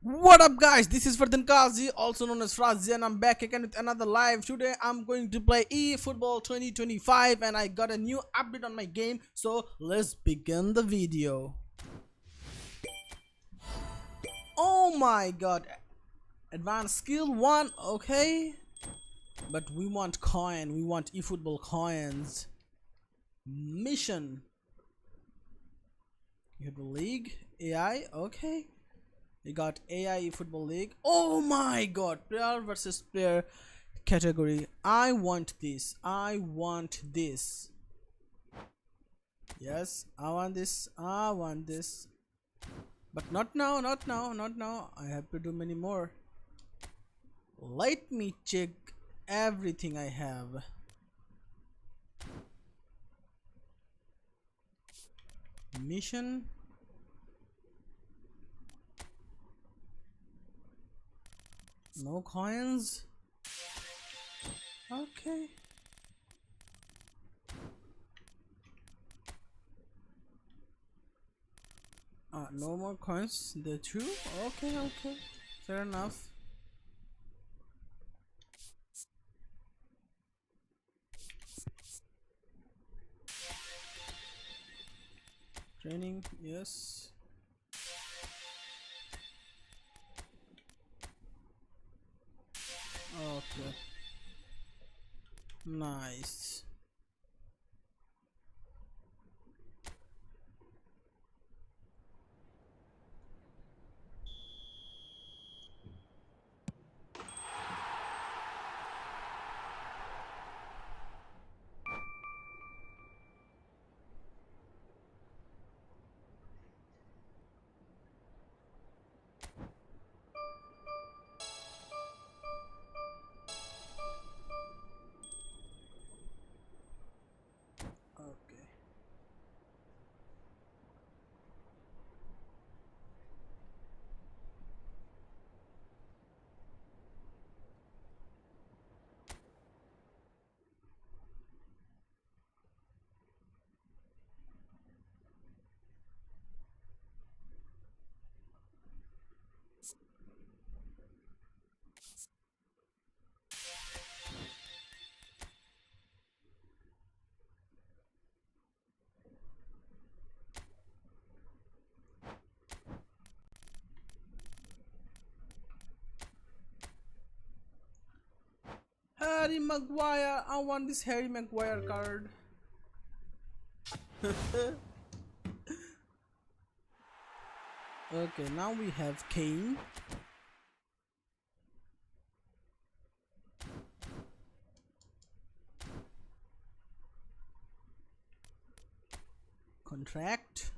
What up guys, this is Fardhan Kazi, also known as Frazi, and I'm back again with another live. Today I'm going to play eFootball 2025 and I got a new update on my game, so let's begin the video. Oh my god, advanced skill 1, okay, but we want coin, we want eFootball coins. Mission, you have the league, AI, okay. We got AI Football League. Oh my god, player versus player category. I want this. I want this. Yes, I want this. I want this. But not now, not now, not now. I have to do many more. Let me check everything I have. Mission. No coins. Okay. No more coins. The two. Okay, okay. Fair enough. Training. Yes. Okay. Nice. Okay. Harry Maguire. I want this Harry Maguire card. Okay, now we have Kane. Contract.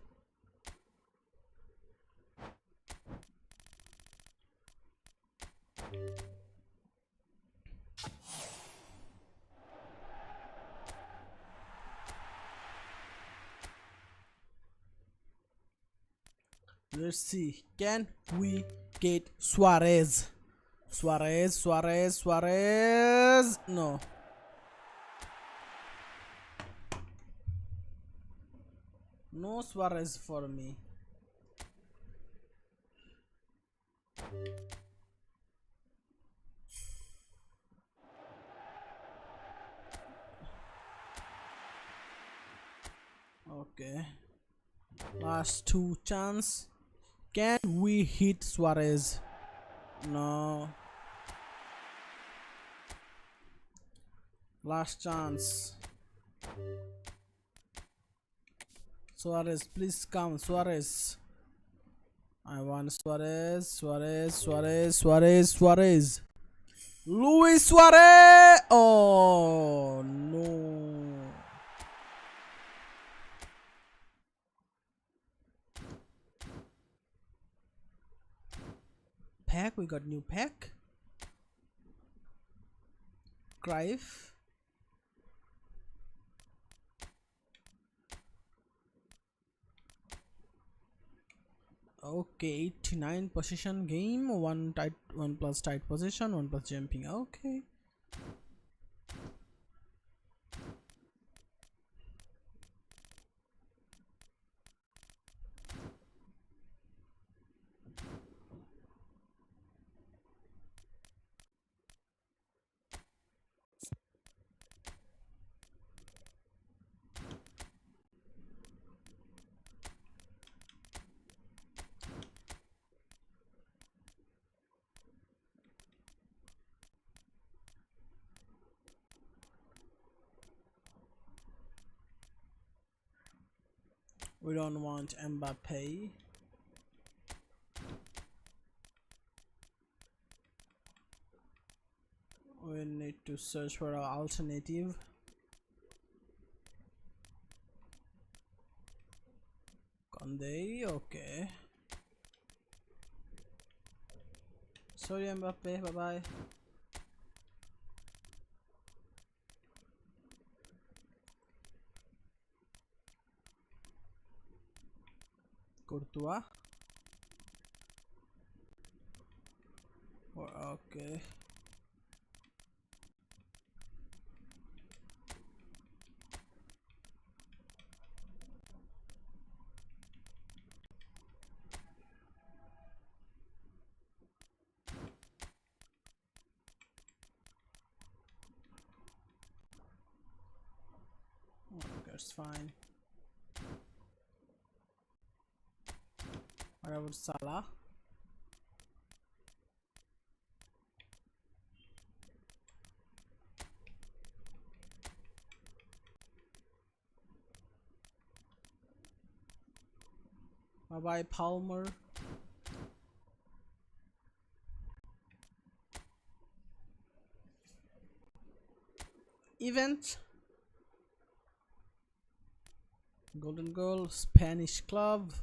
Let's see. Can we get Suarez? Suarez, Suarez, Suarez. No. No Suarez for me. Okay. Last two chance. Can we hit Suarez? No. Last chance. Suarez, please come. Suarez. I want Suarez, Suarez, Suarez, Suarez, Suarez. Luis Suarez. Oh no. Pack, we got new pack. Cruyff. Okay, 89 position game, one plus tight position, one plus jumping. Okay. We don't want Mbappe. We need to search for an alternative. Conde, okay. Sorry Mbappe, bye bye. Courtois. Okay. That's fine. What about Salah? Bye bye Palmer. Event. Golden goal. Spanish club.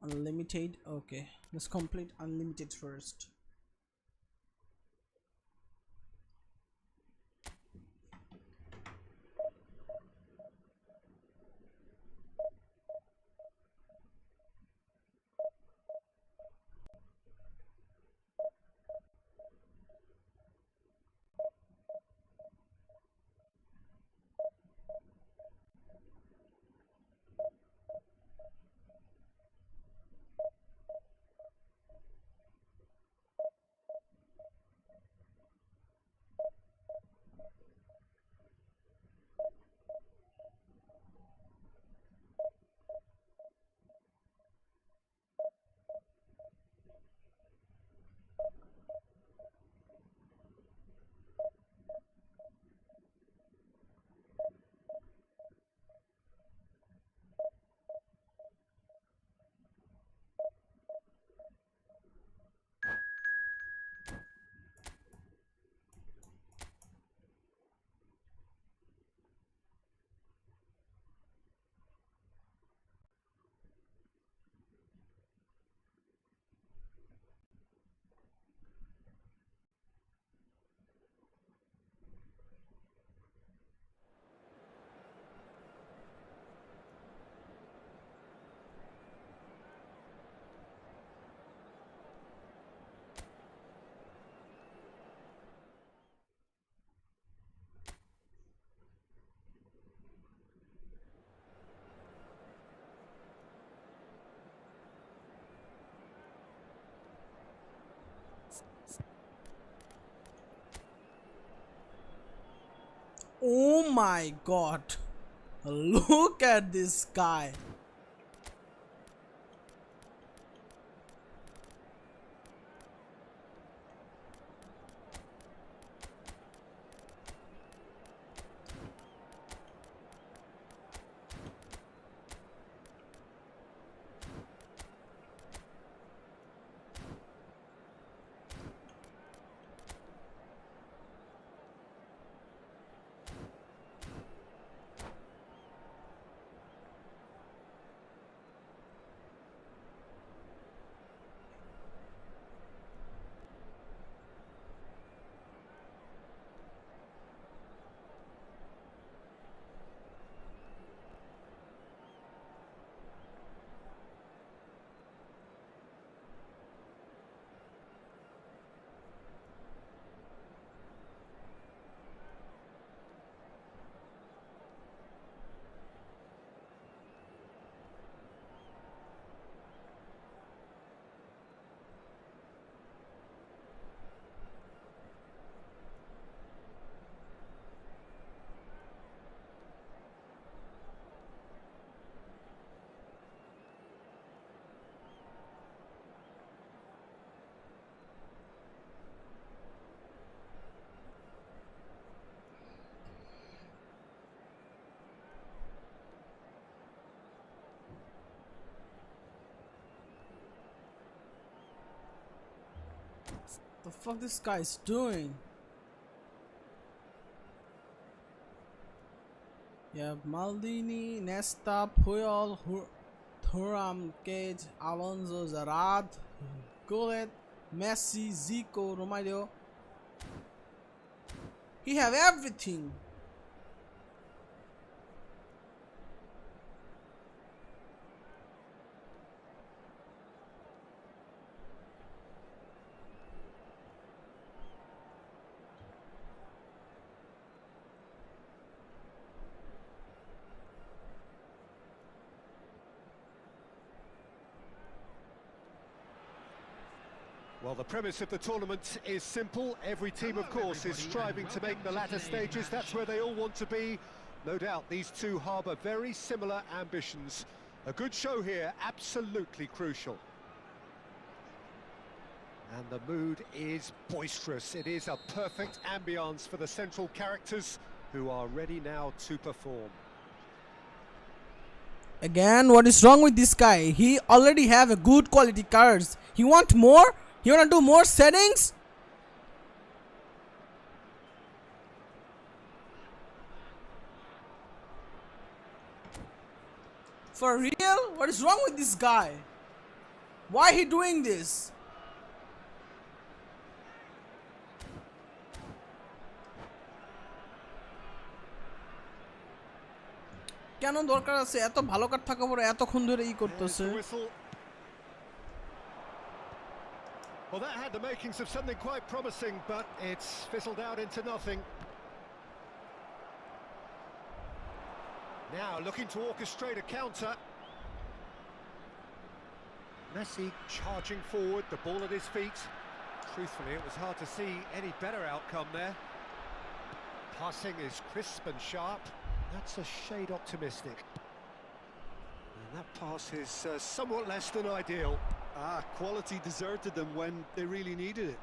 Unlimited. Okay, let's complete unlimited first. Oh my god, look at this guy. The fuck this guy is doing? Yeah, Maldini, Nesta, Puyol, Thuram, Cage, Alonso, Zarad, Gullet, Messi, Zico, Romario. He have everything. Well, the premise of the tournament is simple. Every team, of course, is striving to make the latter stages. That's where they all want to be. No doubt these two harbour very similar ambitions. A good show here, absolutely crucial. And the mood is boisterous. It is a perfect ambience for the central characters who are ready now to perform. Again, what is wrong with this guy? He already have a good quality cards. He want more? You wanna do more settings? For real? What is wrong with this guy? Why he doing this? কেন দরকার আছে এত ভালো card থাকা পরে এতক্ষণ ধরে ই করতেছে? Well, that had the makings of something quite promising, but it's fizzled out into nothing. Now looking to orchestrate a counter. Messi charging forward, the ball at his feet. Truthfully, it was hard to see any better outcome there. Passing is crisp and sharp. That's a shade optimistic. And that pass is somewhat less than ideal. Quality deserted them when they really needed it.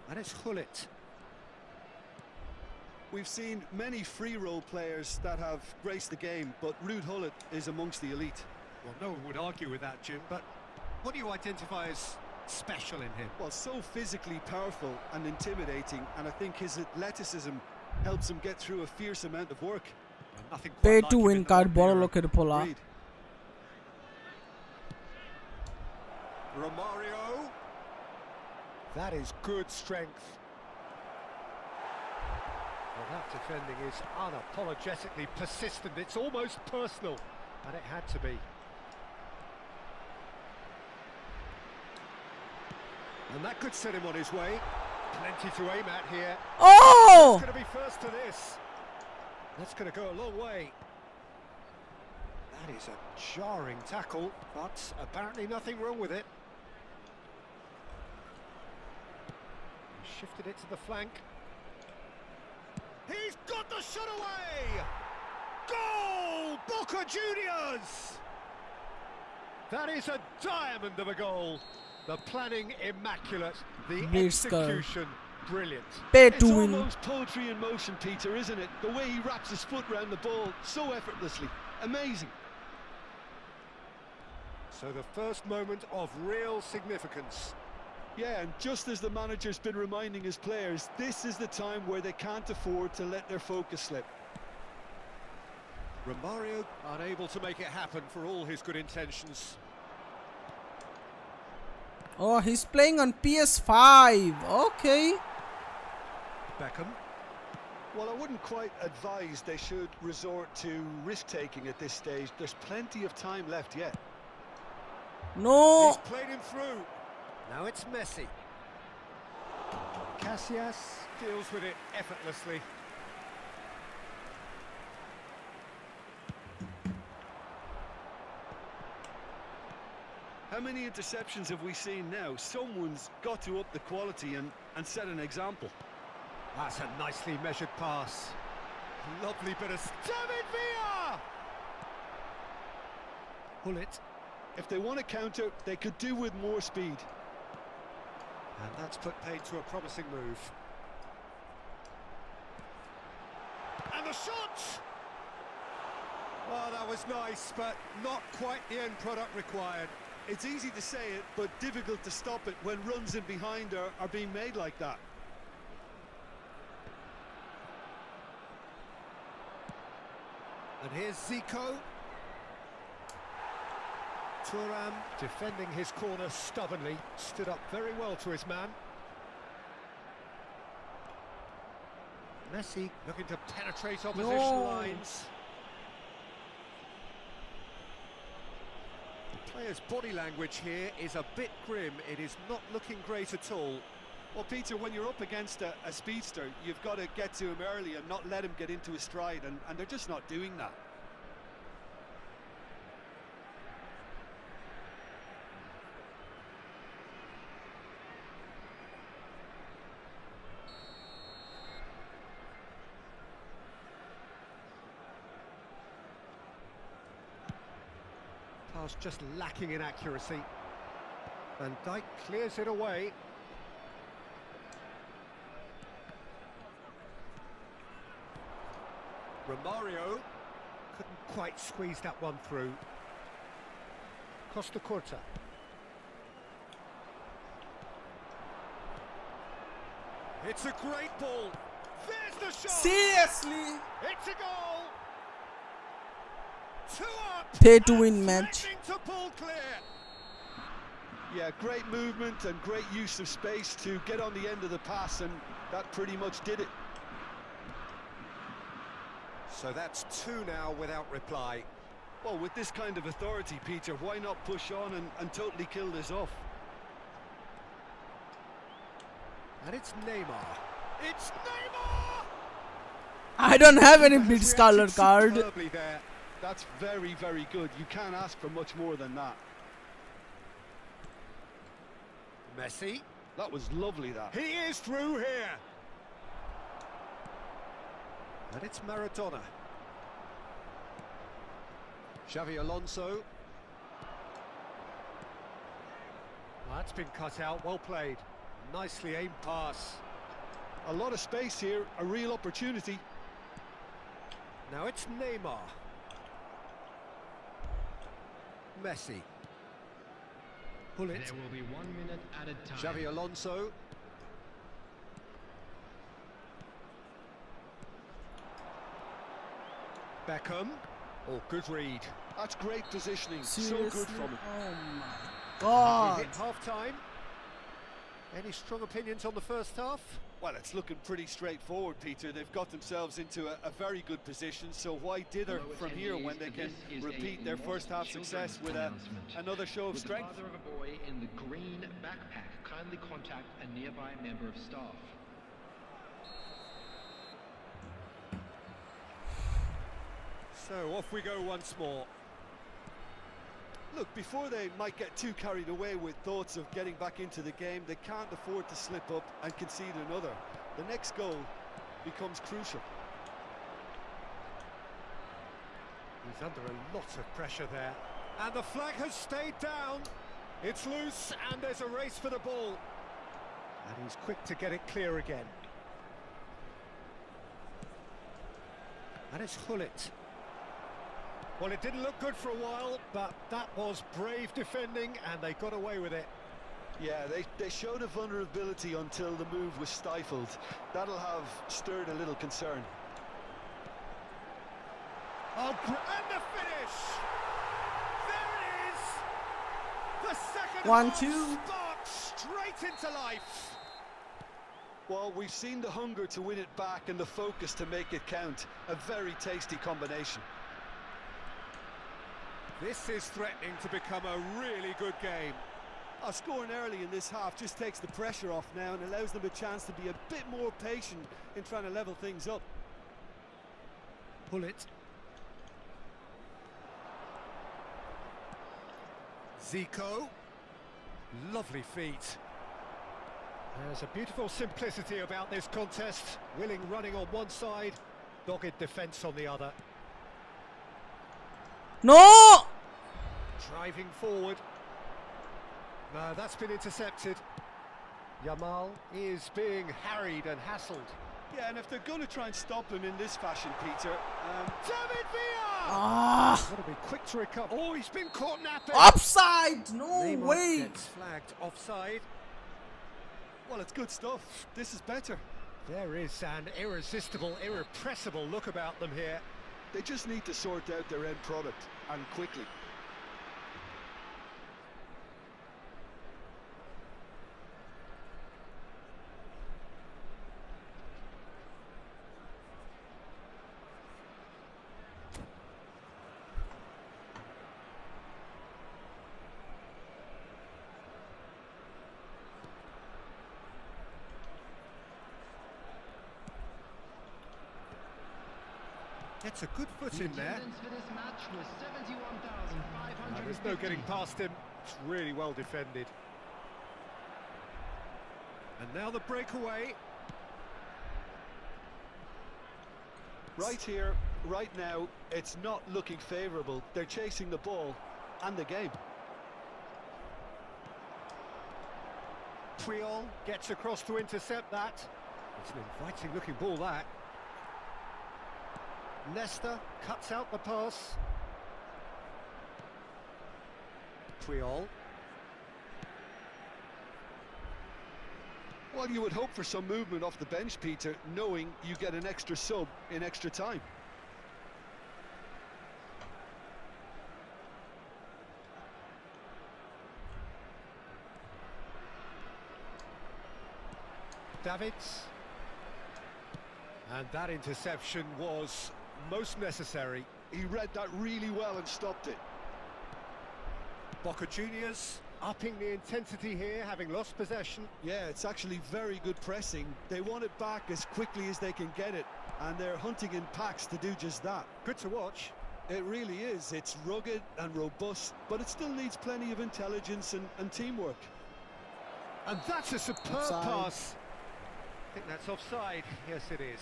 And it's Gullit. We've seen many free role players that have graced the game, but Ruud Gullit is amongst the elite. Well, no one would argue with that, Jim, but what do you identify as special in him? Well, so physically powerful and intimidating, and I think his athleticism helps him get through a fierce amount of work. Well, nothing quite Pay like to him win in the card modern বড় era. লোকের পোলা. Agreed. Romario. That is good strength. Well, that defending is unapologetically persistent. It's almost personal, and it had to be. And that could set him on his way. Plenty to aim at here. Oh! He's going to be first to this. That's going to go a long way. That is a jarring tackle, but apparently nothing wrong with it. Shifted it to the flank. He's got the shot away! Goal! Boca Juniors! That is a diamond of a goal. The planning immaculate, the execution brilliant. Pay to It's win. almost poetry in motion, Peter, isn't it? The way he wraps his foot around the ball so effortlessly. Amazing. So the first moment of real significance. Yeah, and just as the manager's been reminding his players, this is the time where they can't afford to let their focus slip. Romario unable to make it happen for all his good intentions. Oh, he's playing on PS5. Okay. Beckham. Well, I wouldn't quite advise they should resort to risk-taking at this stage. There's plenty of time left yet. No. He's played him through. Now it's Messi. Casillas deals with it effortlessly. How many interceptions have we seen now? Someone's got to up the quality and set an example. That's a nicely measured pass. Lovely bit of David Villa! Gullit. If they want to counter, they could do with more speed. And that's put paid to a promising move. And the shot! Oh, that was nice, but not quite the end product required. It's easy to say it, but difficult to stop it when runs in behind are being made like that. And here's Zico. Thuram defending his corner stubbornly, stood up very well to his man. Messi looking to penetrate opposition lines. The player's body language here is a bit grim. It is not looking great at all. Well, Peter, when you're up against a speedster, you've got to get to him early and not let him get into his stride, and they're just not doing that. Pass just lacking in accuracy. Van Dijk clears it away. Romario couldn't quite squeeze that one through. Costa Curta. It's a great ball. There's the shot. Seriously? It's a goal. 2 up. Pay to win match. To pull clear. Yeah, great movement and great use of space to get on the end of the pass, and that pretty much did it. So that's 2 now without reply. Well, with this kind of authority, Peter, why not push on and totally kill this off? And it's Neymar. It's Neymar! I don't have any British color card. There. That's very, very good. You can't ask for much more than that. Messi. That was lovely, that. He is through here. And it's Maradona. Xavi Alonso. Well, that's been cut out. Well played. Nicely aimed pass. A lot of space here, a real opportunity. Now it's Neymar. Messi. Pull it. There will be 1 minute at a time. Xavi Alonso. Beckham. Oh, good read. That's great positioning. Seriously? So good from him. Oh my We god. hit half-time. Any strong opinions on the first half? Well, it's looking pretty straightforward, Peter. They've got themselves into a very good position, so why dither from here when they can repeat their first half success with another show of With strength? the father of a boy in the green backpack, kindly contact a nearby member of staff. So off we go once more. Look, before they might get too carried away with thoughts of getting back into the game, they can't afford to slip up and concede another. The next goal becomes crucial. He's under a lot of pressure there. And the flag has stayed down. It's loose and there's a race for the ball. And he's quick to get it clear again. And it's Hullet. Well, it didn't look good for a while, but that was brave defending and they got away with it. Yeah, they showed a vulnerability until the move was stifled. That'll have stirred a little concern. Oh, and the finish! There it is! The second 1-2. sparks straight into life. Well, we've seen the hunger to win it back and the focus to make it count. A very tasty combination. This is threatening to become a really good game. Scoring early in this half just takes the pressure off now and allows them a chance to be a bit more patient in trying to level things up. Pull it. Zico. Lovely feet. There's a beautiful simplicity about this contest. Willing running on one side, dogged defence on the other. No! Driving forward. No, that's been intercepted. Yamal is being harried and hassled. Yeah, and if they're going to try and stop him in this fashion, Peter, David Villa! Ah, Got to be quick to recover. Oh, he's been caught napping. offside! No Neymar way! gets flagged offside. well, it's good stuff. This is better. There is an irresistible, irrepressible look about them here. They just need to sort out their end product, and quickly. Gets a good foot in there. Attendance for this match was 71,500. There's no getting past him. It's really well defended. And now the breakaway. Right here, right now, it's not looking favourable. They're chasing the ball and the game. Puyol gets across to intercept that. It's an inviting looking ball, that. Nesta cuts out the pass. Puyol. Well, you would hope for some movement off the bench, Peter, knowing you get an extra sub in extra time. Davids. And that interception was most necessary. He read that really well and stopped it. Boca Juniors upping the intensity here, having lost possession. Yeah, it's actually very good pressing. They want it back as quickly as they can get it, and they're hunting in packs to do just that. Good to watch. It really is. It's rugged and robust, but it still needs plenty of intelligence and teamwork. And that's a superb Offside. pass. I think that's offside. Yes, it is.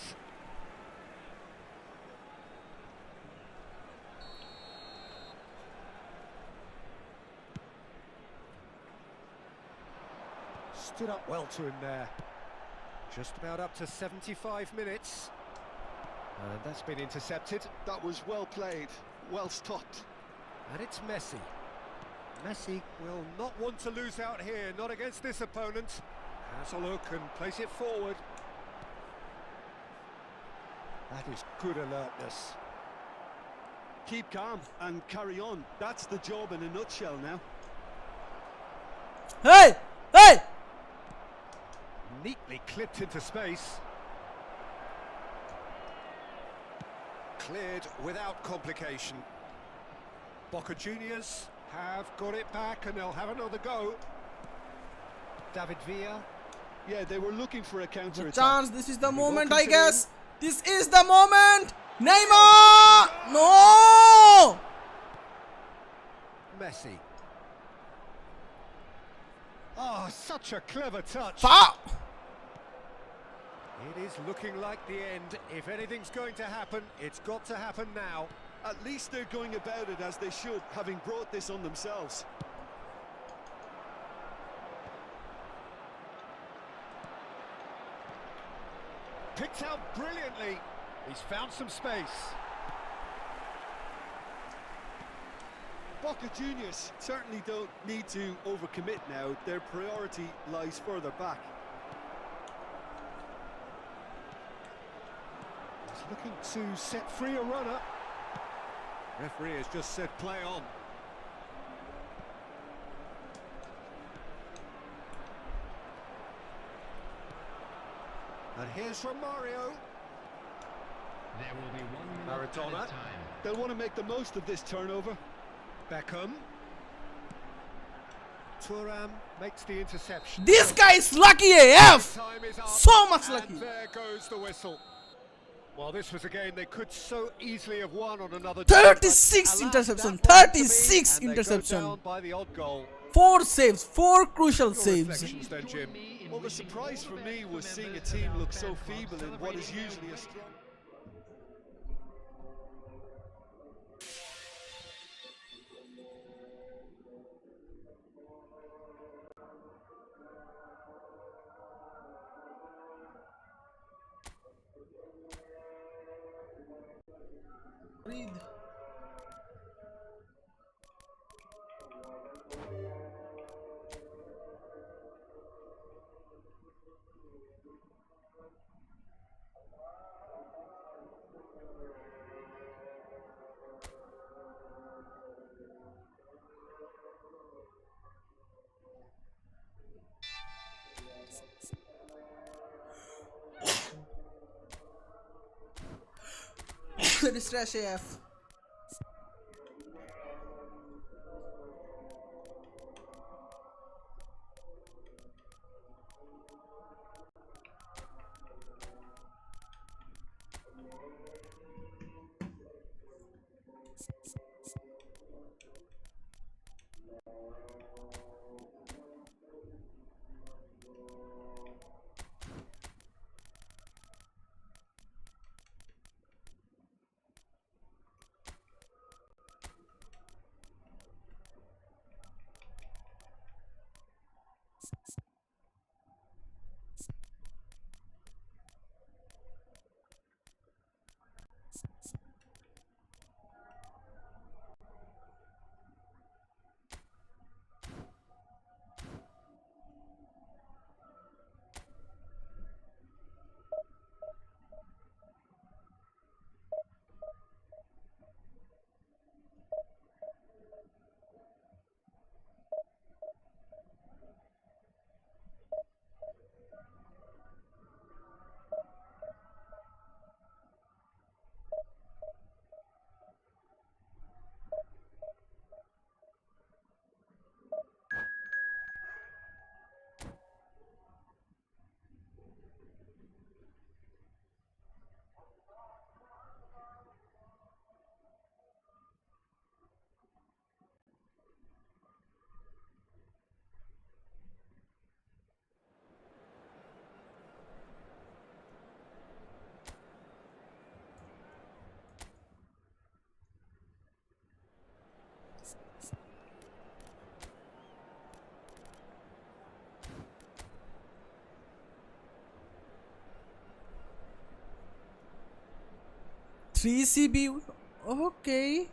Stood up well to him there. Just about up to 75 minutes. And that's been intercepted. That was well played, well stopped. And it's Messi. Messi will not want to lose out here, not against this opponent. Has a look and plays it forward. That is good alertness. Keep calm and carry on. That's the job in a nutshell now. Hey! Hey! Neatly clipped into space. Cleared without complication. Boca Juniors have got it back and they'll have another go. David Villa. Yeah, they were looking for a counter The attack. chance, this is the moment, I welcomes it guess. This is the moment. Neymar! No! Messi. Oh, such a clever touch. Foul! It is looking like the end. If anything's going to happen, it's got to happen now. At least they're going about it as they should, having brought this on themselves. Picked out brilliantly. He's found some space. Boca Juniors certainly don't need to overcommit now. Their priority lies further back. He's looking to set free a runner. Referee has just said play on. And here's Romario. There will be 1 minute Maradona. added time. They'll want to make the most of this turnover. Beckham. Thuram makes the interception. This guy is lucky AF! Time is up. So much And lucky. there goes the whistle. Well, this was a game they could so easily have won on another day, 36 but alas, interception, that wasn't to be, 36 and they go interception. down by the odd goal. 4 saves, 4 crucial Your saves. reflections then, Jim. Well, the surprise for me was seeing a team look so feeble in what is usually a strong... This trash AF. Three CB. Okay.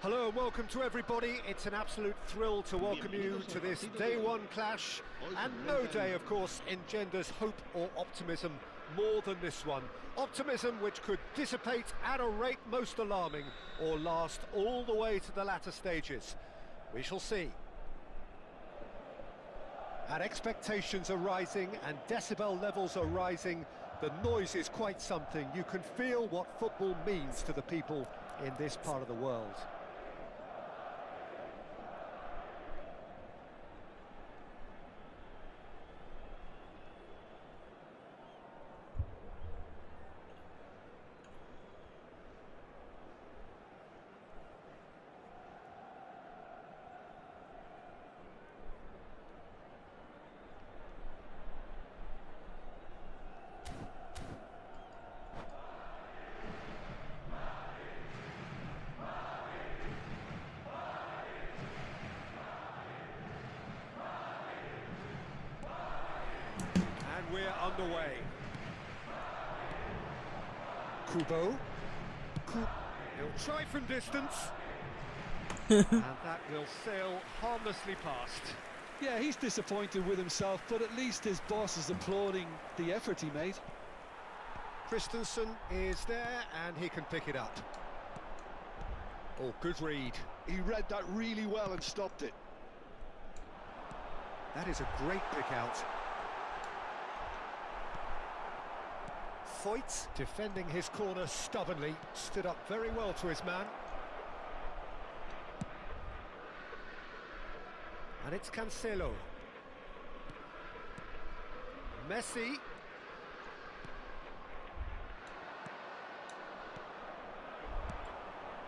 Hello and welcome to everybody. It's an absolute thrill to welcome you to this day one clash, and no day of course engenders hope or optimism more than this one. Optimism which could dissipate at a rate most alarming or last all the way to the latter stages. We shall see. And expectations are rising and decibel levels are rising. The noise is quite something. You can feel what football means to the people in this part of the world. We're underway. Kubo. He'll try from distance. And that will sail harmlessly past. Yeah, he's disappointed with himself, but at least his boss is applauding the effort he made. Christensen is there and he can pick it up. Oh, good read. He read that really well and stopped it. That is a great pick out. Foyt, defending his corner stubbornly, stood up very well to his man. And it's Cancelo. Messi.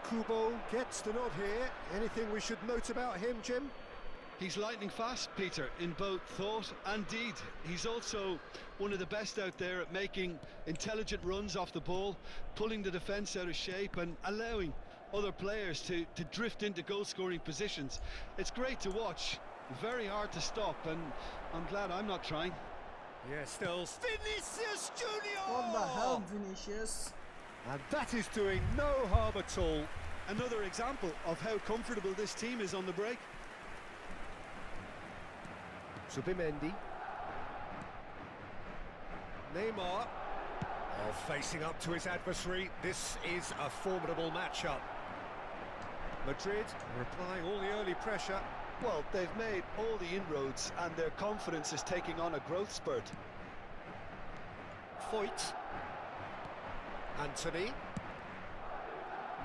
Kubo gets the nod here. Anything we should note about him, Jim? He's lightning fast, Peter, in both thought and deed. He's also one of the best out there at making intelligent runs off the ball, pulling the defence out of shape and allowing other players to drift into goal-scoring positions. It's great to watch, very hard to stop, and I'm glad I'm not trying. Yeah, still Vinicius Junior! What the hell, Vinicius? And that is doing no harm at all. Another example of how comfortable this team is on the break. Subimendi. Neymar. Oh, facing up to his adversary. This is a formidable matchup. Madrid are applying all the early pressure. Well, they've made all the inroads and their confidence is taking on a growth spurt. Foyt. Anthony.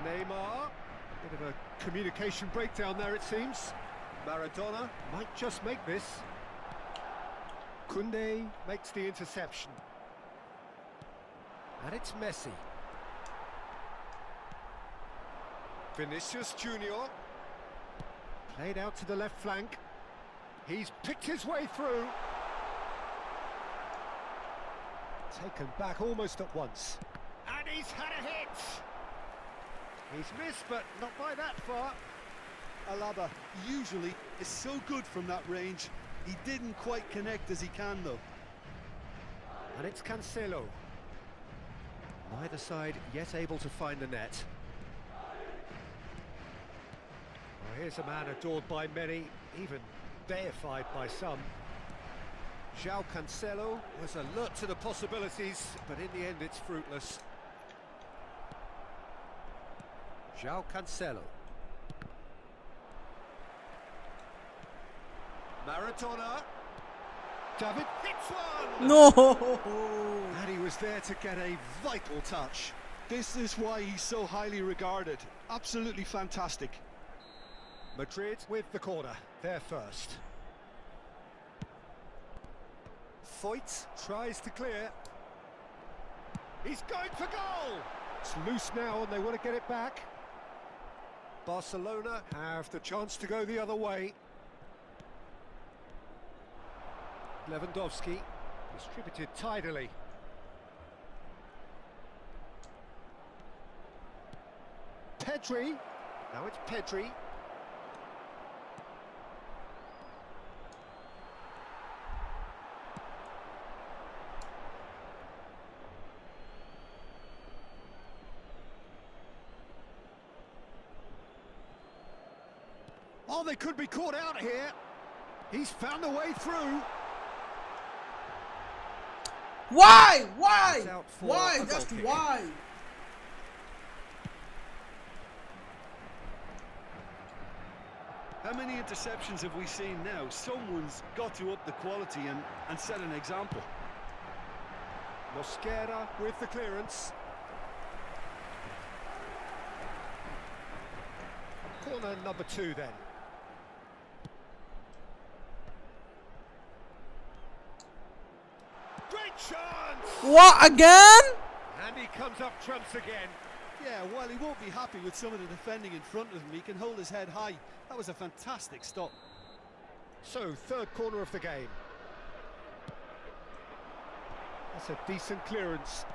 Neymar. Bit of a communication breakdown there, it seems. Maradona might just make this. Koundé makes the interception. And it's Messi. Vinicius Junior. Played out to the left flank. He's picked his way through. Taken back almost at once. And he's had a hit! He's missed, but not by that far. Alaba usually is so good from that range. He didn't quite connect as he can, though. And it's Cancelo. Neither side yet able to find the net. Well, here's a man adored by many, even deified by some. João Cancelo was alert to the possibilities, but in the end it's fruitless. João Cancelo. Maradona. David hits one! No! And he was there to get a vital touch. This is why he's so highly regarded. Absolutely fantastic. Madrid with the corner, there first. Foyt tries to clear. He's going for goal! It's loose now and they want to get it back. Barcelona have the chance to go the other way. Lewandowski, distributed tidily. Pedri, now it's Pedri. Oh, they could be caught out here. He's found a way through. Why? Why? It's out for Why? a Just goal kick. why? How many interceptions have we seen now? Someone's got to up the quality and set an example. Mosquera with the clearance. Corner number 2 then. Great chance! What, again? And he comes up trumps again. Yeah, while he won't be happy with some of the defending in front of him, he can hold his head high. That was a fantastic stop. So, third corner of the game. That's a decent clearance.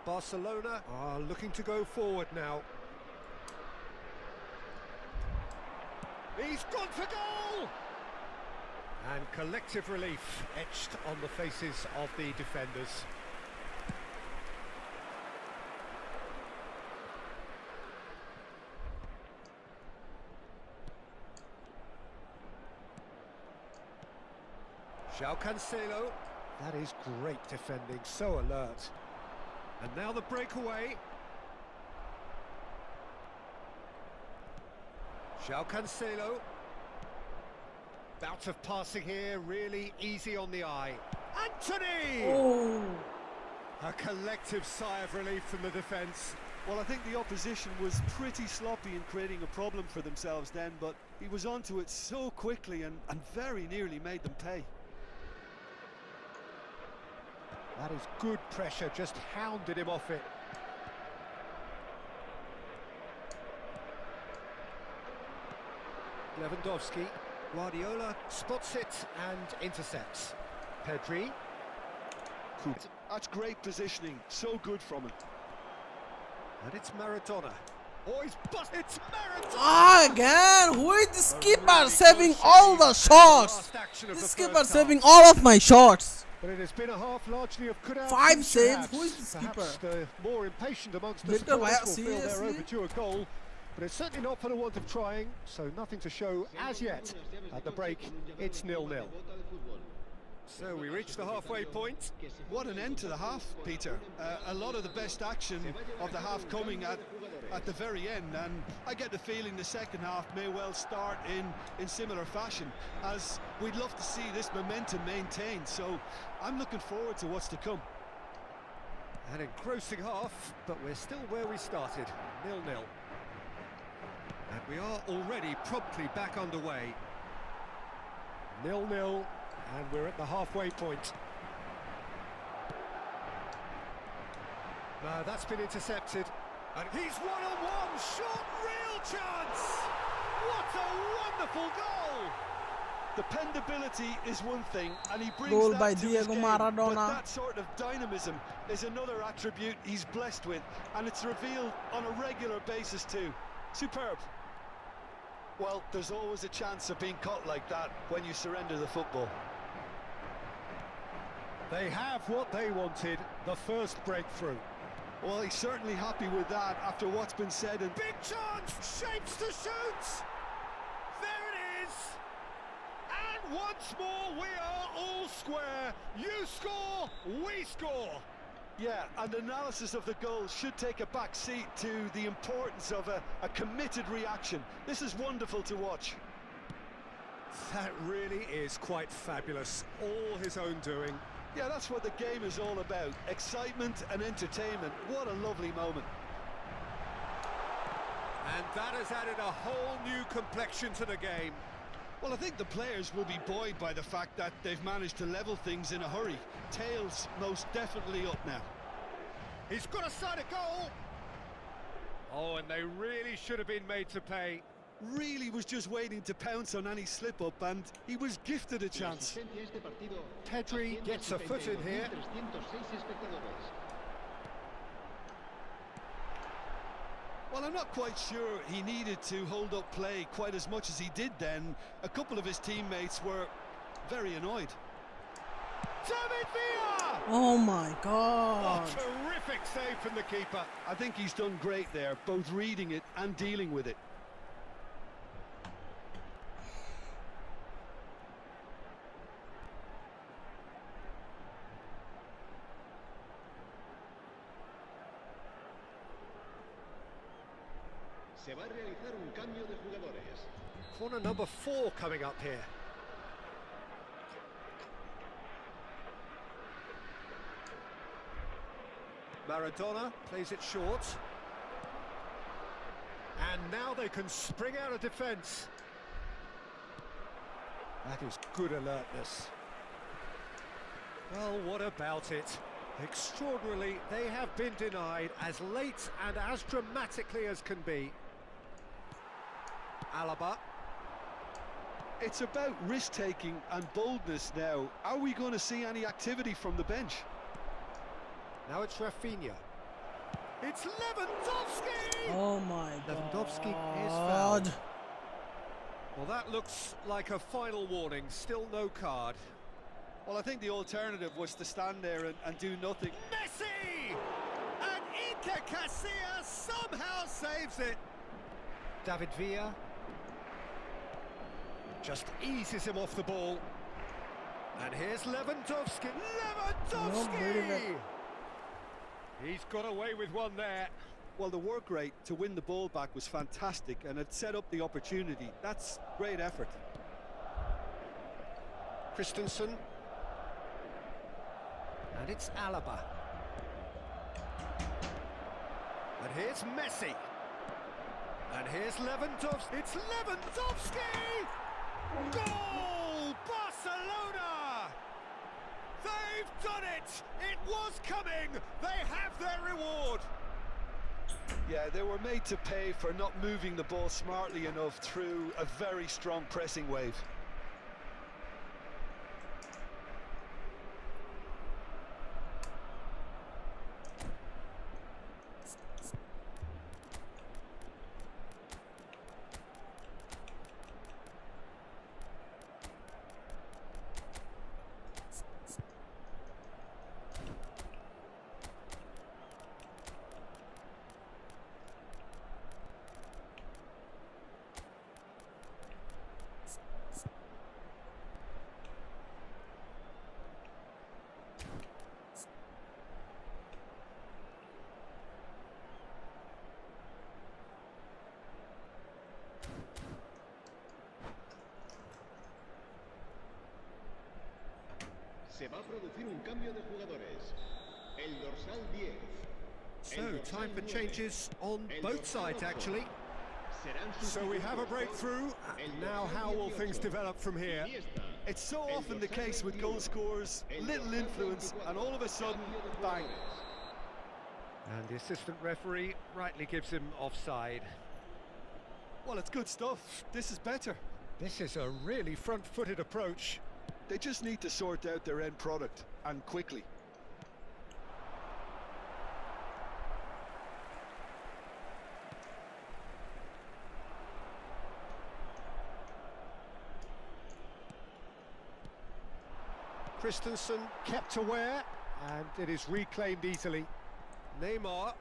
Barcelona are looking to go forward now. He's gone for goal! And collective relief etched on the faces of the defenders. João Cancelo. That is great defending, so alert. And now the breakaway. João Cancelo. Bout of passing here, really easy on the eye. Anthony! Oh. A collective sigh of relief from the defence. Well, I think the opposition was pretty sloppy in creating a problem for themselves then, but he was onto it so quickly and very nearly made them pay. That is good pressure, just hounded him off it. Lewandowski. Guardiola spots it and intercepts. Pedri. That's great positioning, so good from him. And it's Maradona. Oh, he's busted. It's Maradona. Ah, again. Who is this A keeper really saving close all shave the and shots? last action of This the keeper first saving half. all of my shots. But it has been a half largely of cut out. 5 saves. Who is this Perhaps keeper? the more impatient amongst the Victor, supporters will feel seriously? their overdue goal. But it's certainly not for the want of trying, so nothing to show as yet. At the break, it's 0-0. So we reach the halfway point. What an end to the half, Peter. A lot of the best action of the half coming at the very end, and I get the feeling the second half may well start in similar fashion, as we'd love to see this momentum maintained. So I'm looking forward to what's to come. An engrossing half, but we're still where we started, 0-0. And we are already promptly back underway. 0-0, and we're at the halfway point. No, that's been intercepted. And he's one-on-one, shot, real chance! What a wonderful goal! Dependability is one thing, and he brings Goal that by to his Diego game, Maradona. but that sort of dynamism is another attribute he's blessed with, and it's revealed on a regular basis too. Superb. Well, there's always a chance of being caught like that when you surrender the football. They have what they wanted, the first breakthrough. Well, he's certainly happy with that after what's been said. And Big chance, shapes to shoot! There it is! And once more we are all square. You score, we score. yeah, and analysis of the goal should take a back seat to the importance of a committed reaction. This is wonderful to watch. That really is quite fabulous. All his own doing. Yeah, that's what the game is all about. Excitement and entertainment. What a lovely moment. And that has added a whole new complexion to the game. Well, I think the players will be buoyed by the fact that they've managed to level things in a hurry. Tails most definitely up now. He's got a side of goal. Oh, and they really should have been made to pay. Really was just waiting to pounce on any slip-up, and he was gifted a chance. Pedri gets a foot in here. Well, I'm not quite sure he needed to hold up play quite as much as he did then. A couple of his teammates were very annoyed. David Villa! Oh my Oh, god. terrific save from the keeper. I think he's done great there, both reading it and dealing with it. Se va a realizar un cambio de jugadores. Corner number 4 coming up here. Maradona plays it short. And now they can spring out of defence. That is good alertness. Well, what about it? Extraordinarily, they have been denied as late and as dramatically as can be. Alaba. It's about risk-taking and boldness now. Are we going to see any activity from the bench? Now it's Rafinha. It's Lewandowski! Oh my Lewandowski is god. fouled. Well, that looks like a final warning. Still no card. Well, I think the alternative was to stand there and do nothing. Messi! And Iker Casillas somehow saves it. David Villa just eases him off the ball. And here's Lewandowski. Lewandowski! He's got away with one there. Well, the work rate to win the ball back was fantastic, and it set up the opportunity. That's great effort. Christensen. And it's Alaba. And here's Messi. And here's Lewandowski. It's Lewandowski! Goal! Barcelona! They've done it! It was coming! They have their reward! Yeah, they were made to pay for not moving the ball smartly enough through a very strong pressing wave. Se va a producir un cambio de jugadores. El dorsal 10. So, time for changes on both sides, actually. So we have a breakthrough, and now how will things develop from here? It's so often the case with goal scorers, little influence, and all of a sudden, bang. And the assistant referee rightly gives him offside. Well, it's good stuff. This is better. This is a really front-footed approach. They just need to sort out their end product, and quickly. Christensen kept aware, and it is reclaimed easily. Neymar.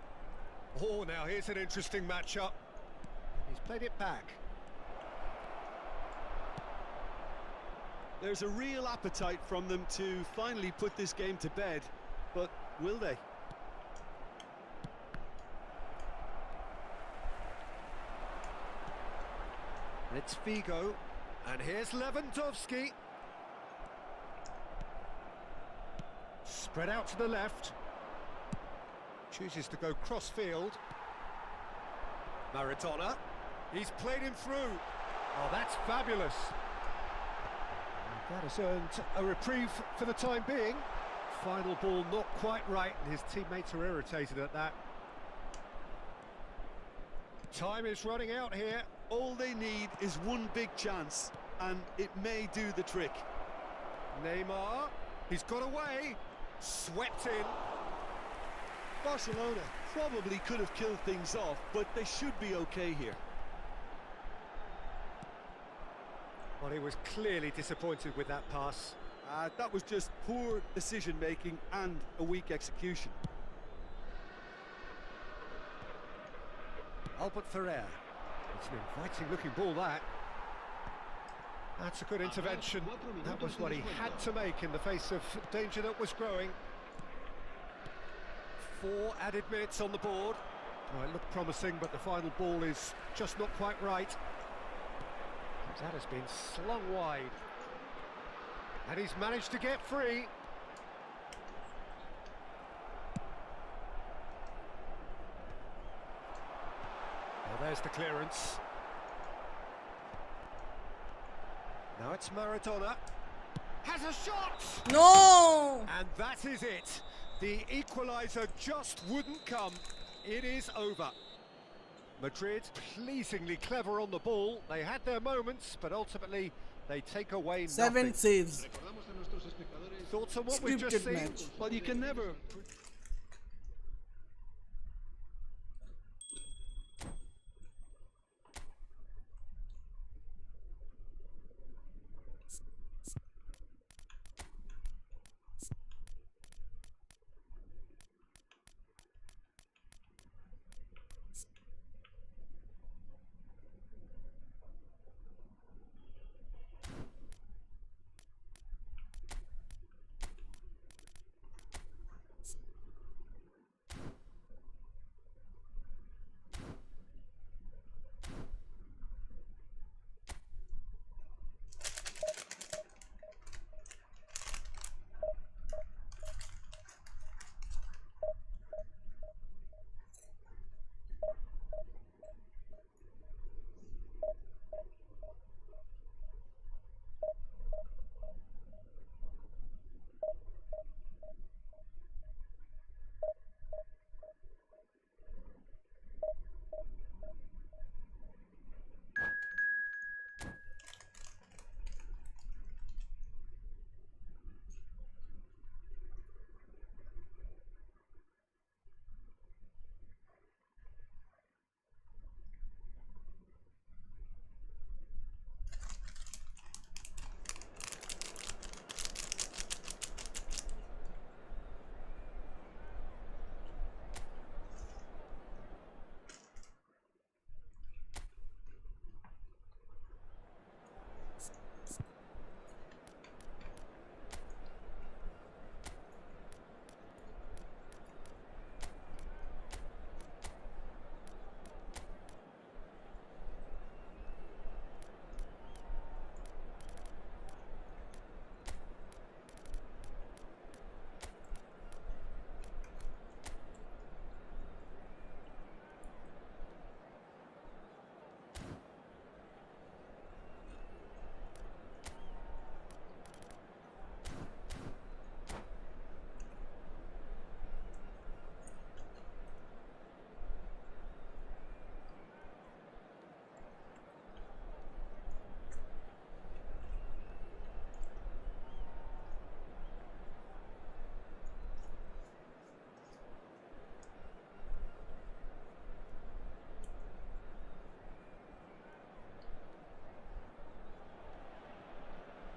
Oh, now here's an interesting matchup. He's played it back. There's a real appetite from them to finally put this game to bed, but will they? It's Figo, and here's Lewandowski. Spread out to the left. Chooses to go cross-field. Maradona. He's played him through. Oh, that's fabulous. And that has earned a reprieve for the time being. Final ball not quite right, and his teammates are irritated at that. Time is running out here. All they need is one big chance, and it may do the trick. Neymar. He's got away. Swept in. Barcelona probably could have killed things off, but they should be okay here. Well, he was clearly disappointed with that pass. That was just poor decision-making and a weak execution. Albert Ferrer. It's an inviting-looking ball, that. That's a good intervention. That was what he had to make in the face of danger that was growing. 4 added minutes on the board. Oh, it looked promising, but the final ball is just not quite right. That has been slung wide. And he's managed to get free. Well, there's the clearance. Now it's Maradona. Has a shot! No! And that is it. The equaliser just wouldn't come. It is over. Madrid pleasingly clever on the ball. They had their moments, but ultimately they take away 7 nothing. saves. Thoughts on what we've just Scripted seen? match. Well, you can never...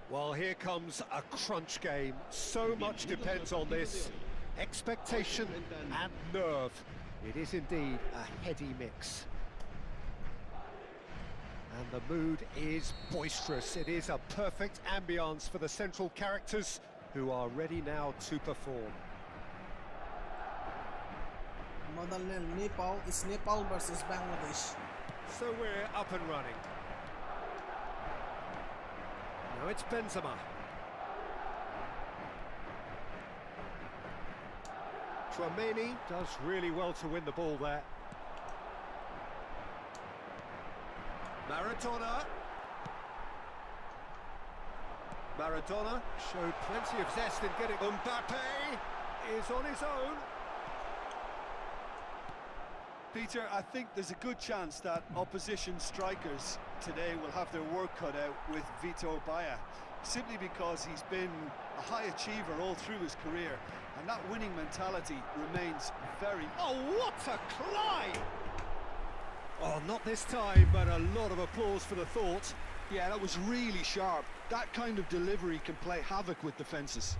Well, here comes a crunch game. So much depends on this. Expectation and nerve. It is indeed a heady mix. And the mood is boisterous. It is a perfect ambience for the central characters who are ready now to perform. Motherland Nepal is Nepal versus Bangladesh. So we're up and running. Now it's Benzema. Tchouaméni does really well to win the ball there. Maradona. Maradona showed plenty of zest in getting... Mbappe is on his own. Peter, I think there's a good chance that opposition strikers today will have their work cut out with Vitor Baia, simply because he's been a high achiever all through his career, and that winning mentality remains very... Oh, what a climb! Oh, not this time, but a lot of applause for the thought. Yeah, that was really sharp. That kind of delivery can play havoc with defences.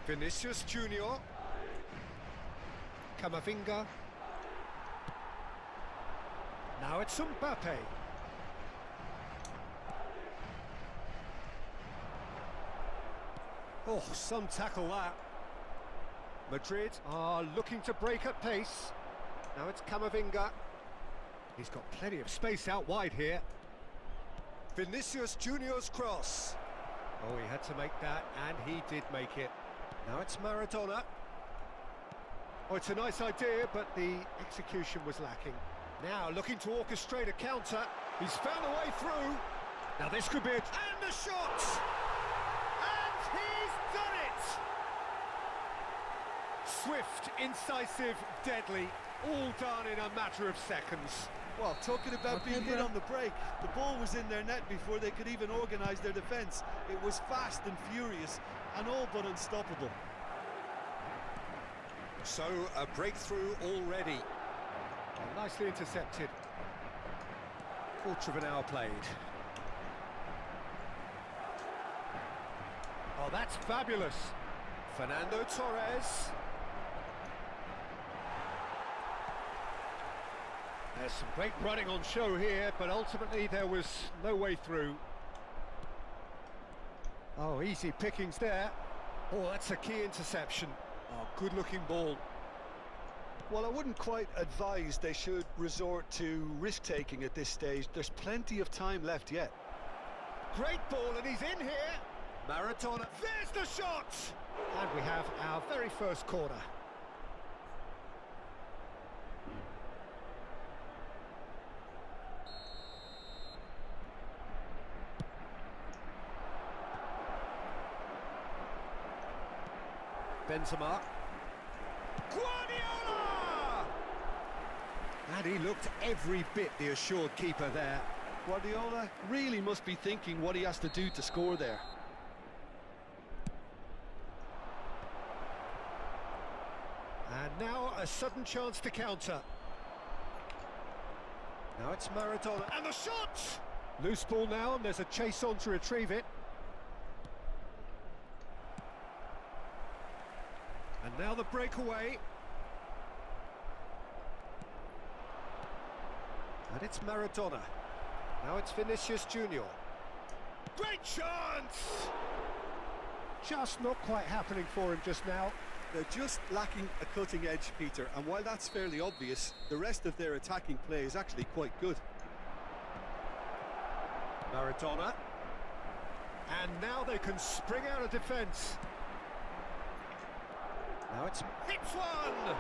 Vinicius Junior. Camavinga. Now it's Mbappe. Oh, some tackle that. Madrid are looking to break at pace. Now it's Camavinga. He's got plenty of space out wide here. Vinicius Junior's cross. Oh, he had to make that, and he did make it. Now it's Maradona. Oh, it's a nice idea, but the execution was lacking. Now looking to orchestrate a counter. He's found a way through. Now this could be it. And the shot! And he's done it! Swift, incisive, deadly. All done in a matter of seconds. Well, talking about being hit on the break, the ball was in their net before they could even organise their defence. It was fast and furious, and all but unstoppable. So, a breakthrough already. Nicely intercepted. Quarter of an hour played. Oh, that's fabulous. Fernando Torres. There's some great running on show here, but ultimately there was no way through. Oh, easy pickings there. Oh, that's a key interception. Oh, good-looking ball. Well, I wouldn't quite advise they should resort to risk-taking at this stage. There's plenty of time left yet. Great ball, and he's in here. Maradona, there's the shot! And we have our very first corner. Benzema. Guardiola! And he looked every bit the assured keeper there. Guardiola really must be thinking what he has to do to score there. And now a sudden chance to counter. Now it's Maradona. And the shot! Loose ball now, and there's a chase on to retrieve it. And now the breakaway. And it's Maradona. Now it's Vinicius Junior. Great chance! Just not quite happening for him just now. They're just lacking a cutting edge, Peter, and while that's fairly obvious, the rest of their attacking play is actually quite good. Maradona. And now they can spring out of defence. Now it's hits one!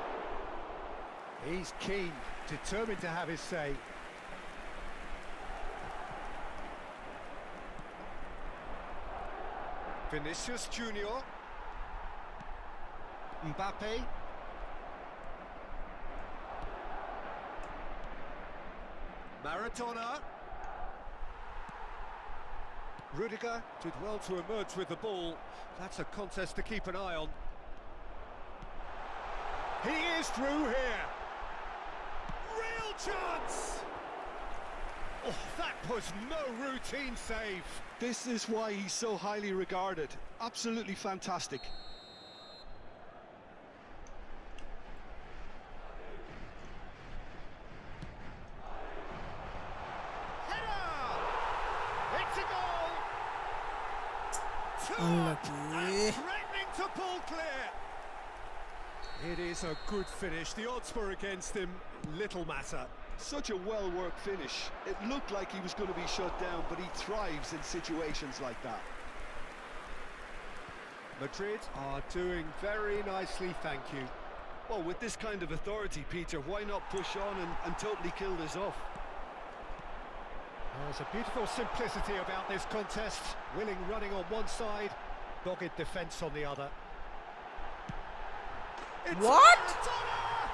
He's keen, determined to have his say. Vinicius Junior. Mbappe. Maradona. Rudiger did well to emerge with the ball. That's a contest to keep an eye on. He is through here. Real chance! Oh, that was no routine save. This is why he's so highly regarded. Absolutely fantastic. It's a goal! Unlucky. And threatening to pull clear. It is a good finish. The odds were against him. Little matter. Such a well-worked finish. It looked like he was going to be shut down, but he thrives in situations like that. Madrid are doing very nicely, thank you. Well, with this kind of authority, Peter, why not push on and totally kill this off? There's a beautiful simplicity about this contest. Willing running on one side, dogged defence on the other. It's What? Maradona!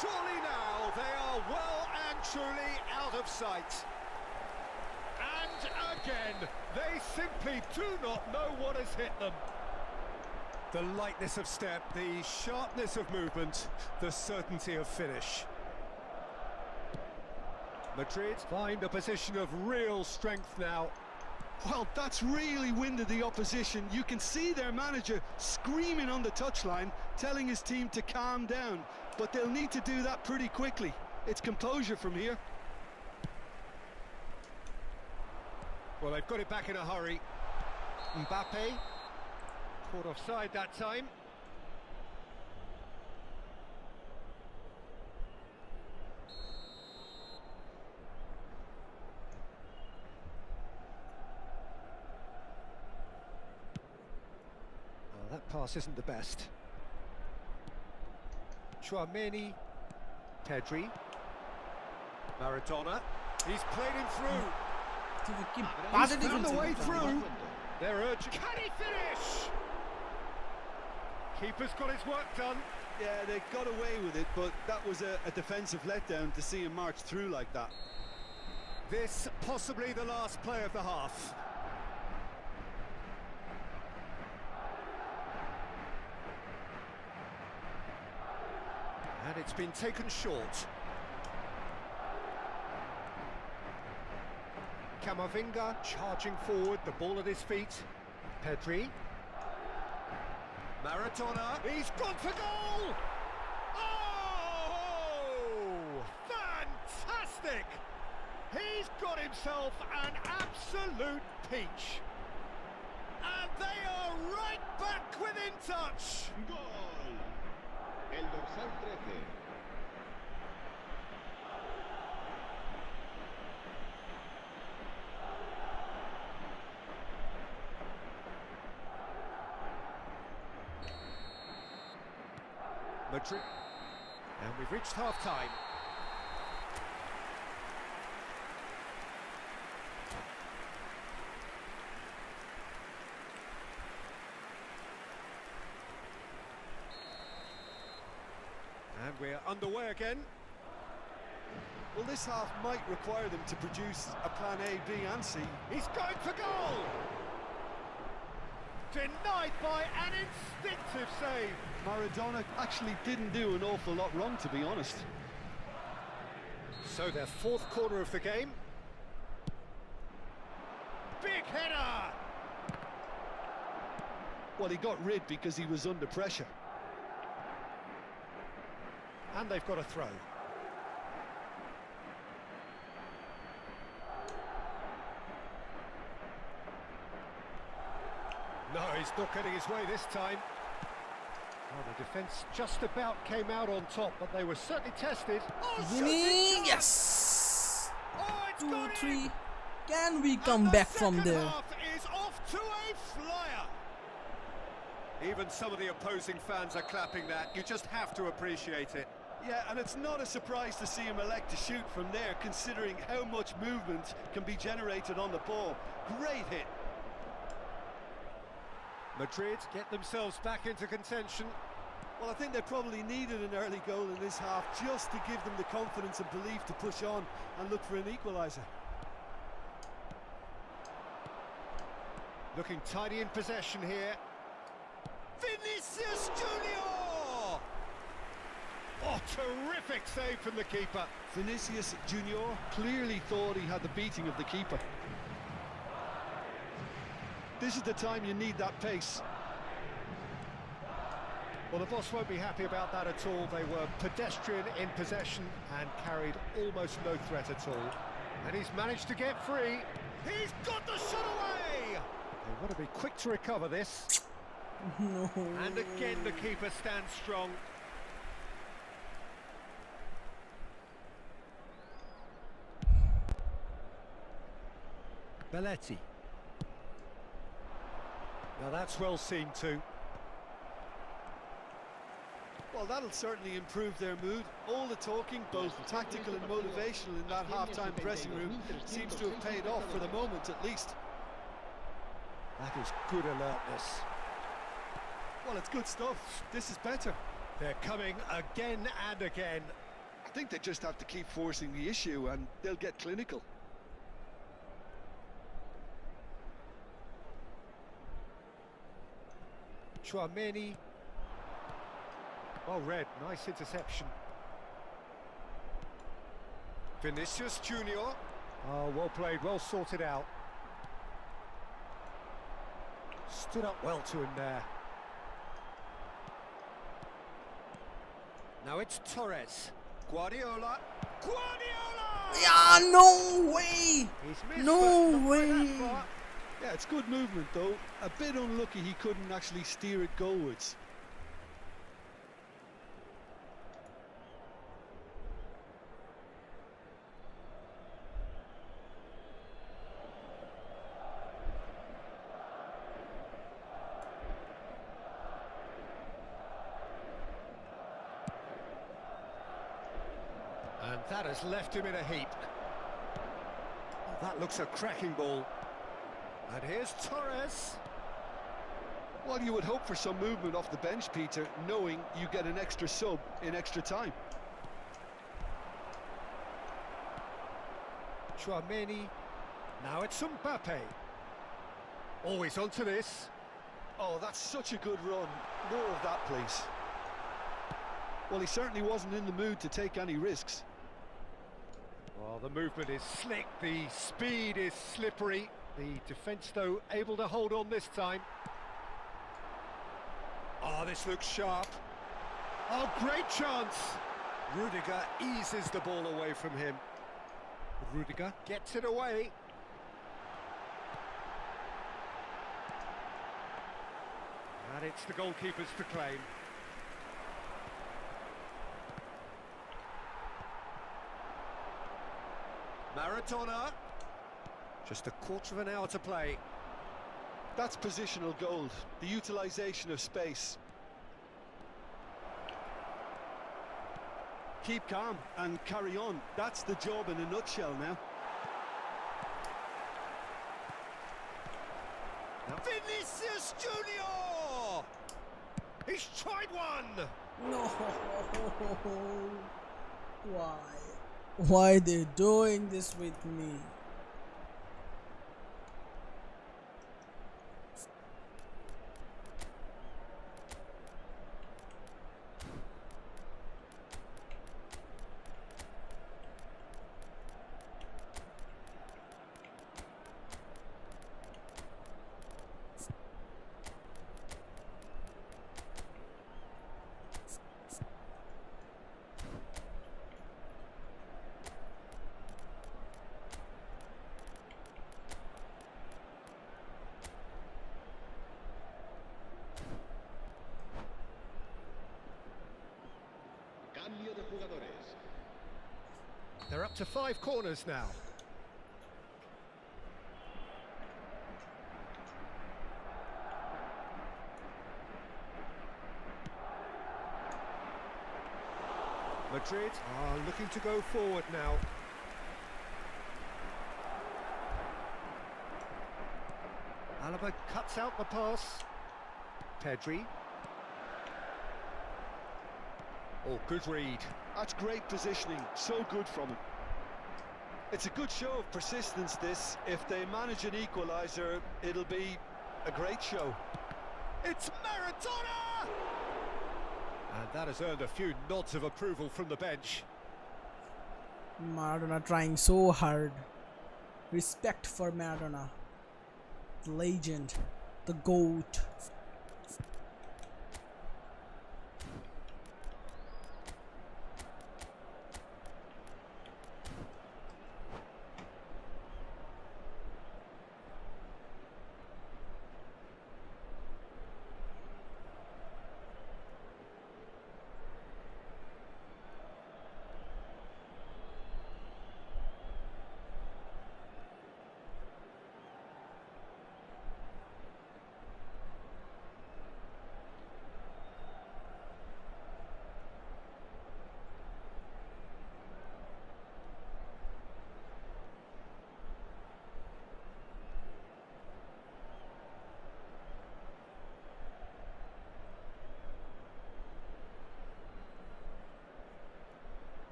Surely now they are well and truly out of sight. And again, they simply do not know what has hit them. The lightness of step, the sharpness of movement, the certainty of finish. Madrid find a position of real strength now. Well, that's really winded the opposition. You can see their manager screaming on the touchline, telling his team to calm down. But they'll need to do that pretty quickly. It's composure from here. Well, they've got it back in a hurry. Mbappe, caught offside that time. Oh, that pass isn't the best. Chouameni, Pedri, Maradona. He's played him through. He's found the way through. They're urgent. Can he finish? Keeper's got his work done. Yeah, they got away with it, but that was a defensive letdown to see him march through like that. This possibly the last play of the half. And it's been taken short. Camavinga charging forward, the ball at his feet. Pedri. Maradona. He's gone for goal! Oh! Fantastic! He's got himself an absolute peach. And they are right back within touch. Gol. El dorsal 13. Madrid. And we've reached half-time. And we're underway again. Well, this half might require them to produce a plan A, B and C. He's going for goal! Denied by an instinctive save. Maradona actually didn't do an awful lot wrong, to be honest. So their fourth corner of the game. Big header! Well, he got rid because he was under pressure. And they've got a throw. No, he's not getting his way this time. Well, the defence just about came out on top, but they were certainly tested. Oh, Winning, yes. Oh, it's 2-3. Can we come back from there? Half is off to a flyer. Even some of the opposing fans are clapping that. You just have to appreciate it. Yeah, and it's not a surprise to see him elect to shoot from there, considering how much movement can be generated on the ball. Great hit. Madrid get themselves back into contention. Well, I think they probably needed an early goal in this half just to give them the confidence and belief to push on and look for an equaliser. Looking tidy in possession here. Vinicius Junior! Oh, terrific save from the keeper. Vinicius Junior clearly thought he had the beating of the keeper. This is the time you need that pace. Well, the boss won't be happy about that at all. They were pedestrian in possession and carried almost no threat at all. And he's managed to get free. He's got the shot away! They want to be quick to recover this. No. And again, the keeper stands strong. Belletti. Now that's well seen too. Well, that'll certainly improve their mood. All the talking, both tactical and motivational, in that half-time dressing room seems to have paid off for the moment, at least. That is good alertness. Well, it's good stuff. This is better. They're coming again and again. I think they just have to keep forcing the issue and they'll get clinical. Chouameni. Well read, nice interception. Vinicius Junior. Oh, well played, well sorted out. Stood up well to him there. Now it's Torres. Guardiola. Guardiola! Yeah, no way! He's missed, No but not by way! that far. Yeah, it's good movement, though. A bit unlucky he couldn't actually steer it goalwards. And that has left him in a heap. Oh, that looks a cracking ball. And here's Torres. Well, you would hope for some movement off the bench, Peter, knowing you get an extra sub in extra time. Chouameni. Now it's Mbappe. Always onto this. Oh, that's such a good run. More of that, please. Well, he certainly wasn't in the mood to take any risks. Well, the movement is slick, the speed is slippery. The defence, though, able to hold on this time. Oh, this looks sharp. Oh, great chance. Rudiger eases the ball away from him. Rudiger gets it away. And it's the goalkeepers to claim. Maradona. Just a quarter of an hour to play. That's positional gold, the utilisation of space. Keep calm and carry on. That's the job in a nutshell now. Vinicius Junior! He's tried one! No. Why? Why they doing this with me? Cambio de jugadores. They're up to 5 corners now. Madrid are looking to go forward now. Alaba cuts out the pass. Pedri. Oh, good read. That's great positioning, so good from him. It's a good show of persistence, this. If they manage an equaliser, it'll be A great show. It's Maradona! And that has earned a few nods of approval from the bench. Maradona trying so hard. Respect for Maradona. The legend. The GOAT.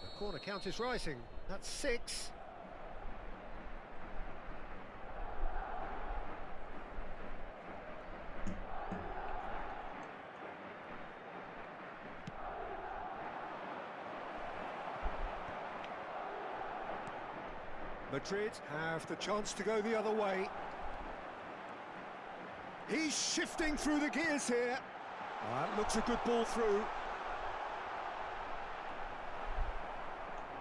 The corner count is rising. That's 6. Madrid have the chance to go the other way. He's shifting through the gears here. That looks a good ball through.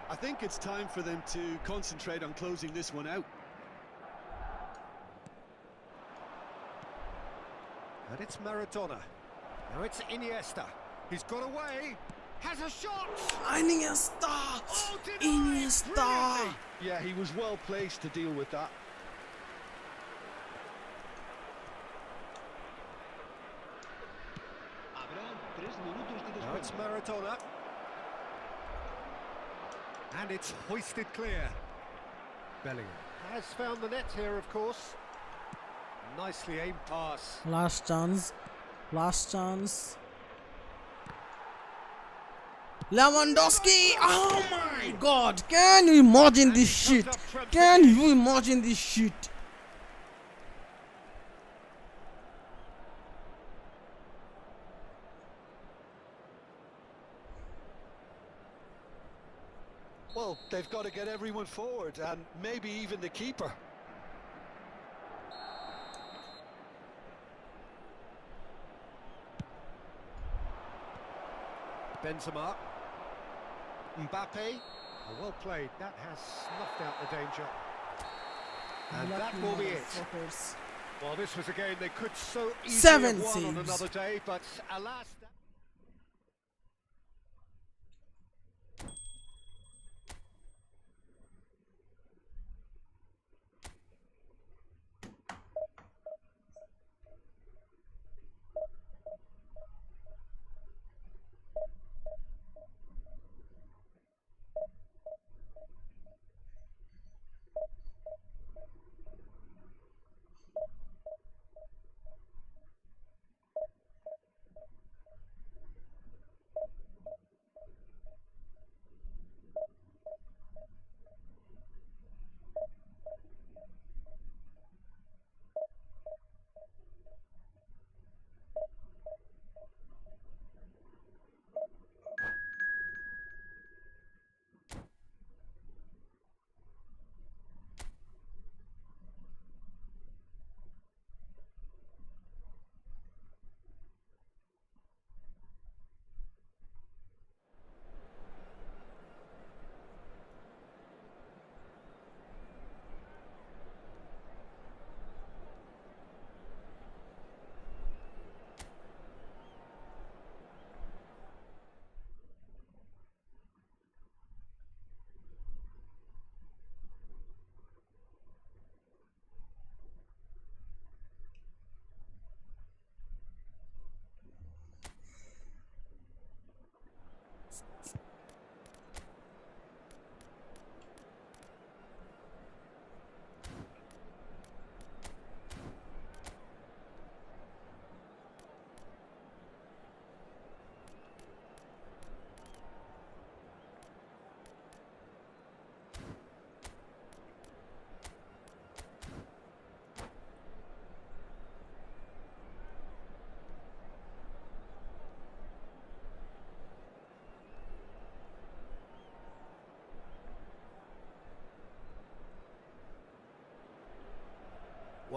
I think it's time for them to concentrate on closing this one out. And it's Maradona. Now it's Iniesta. He's got away. Has a shot. Iniesta! Oh, denied Iniesta! brilliantly. Yeah, he was well placed to deal with that. Now it's Maradona. And it's hoisted clear. Bellingham has found the net here, of course. Nicely aimed pass. Last chance. Last chance. Lewandowski! Oh my god! Can you imagine this shit? Can you imagine this shit? Well, they've got to get everyone forward, and maybe even the keeper. Benzema. Mbappe. Oh, well played. That has snuffed out the danger. And that will be it. Well, this was a game they could so easily 7 have won on saves. another day, but alas...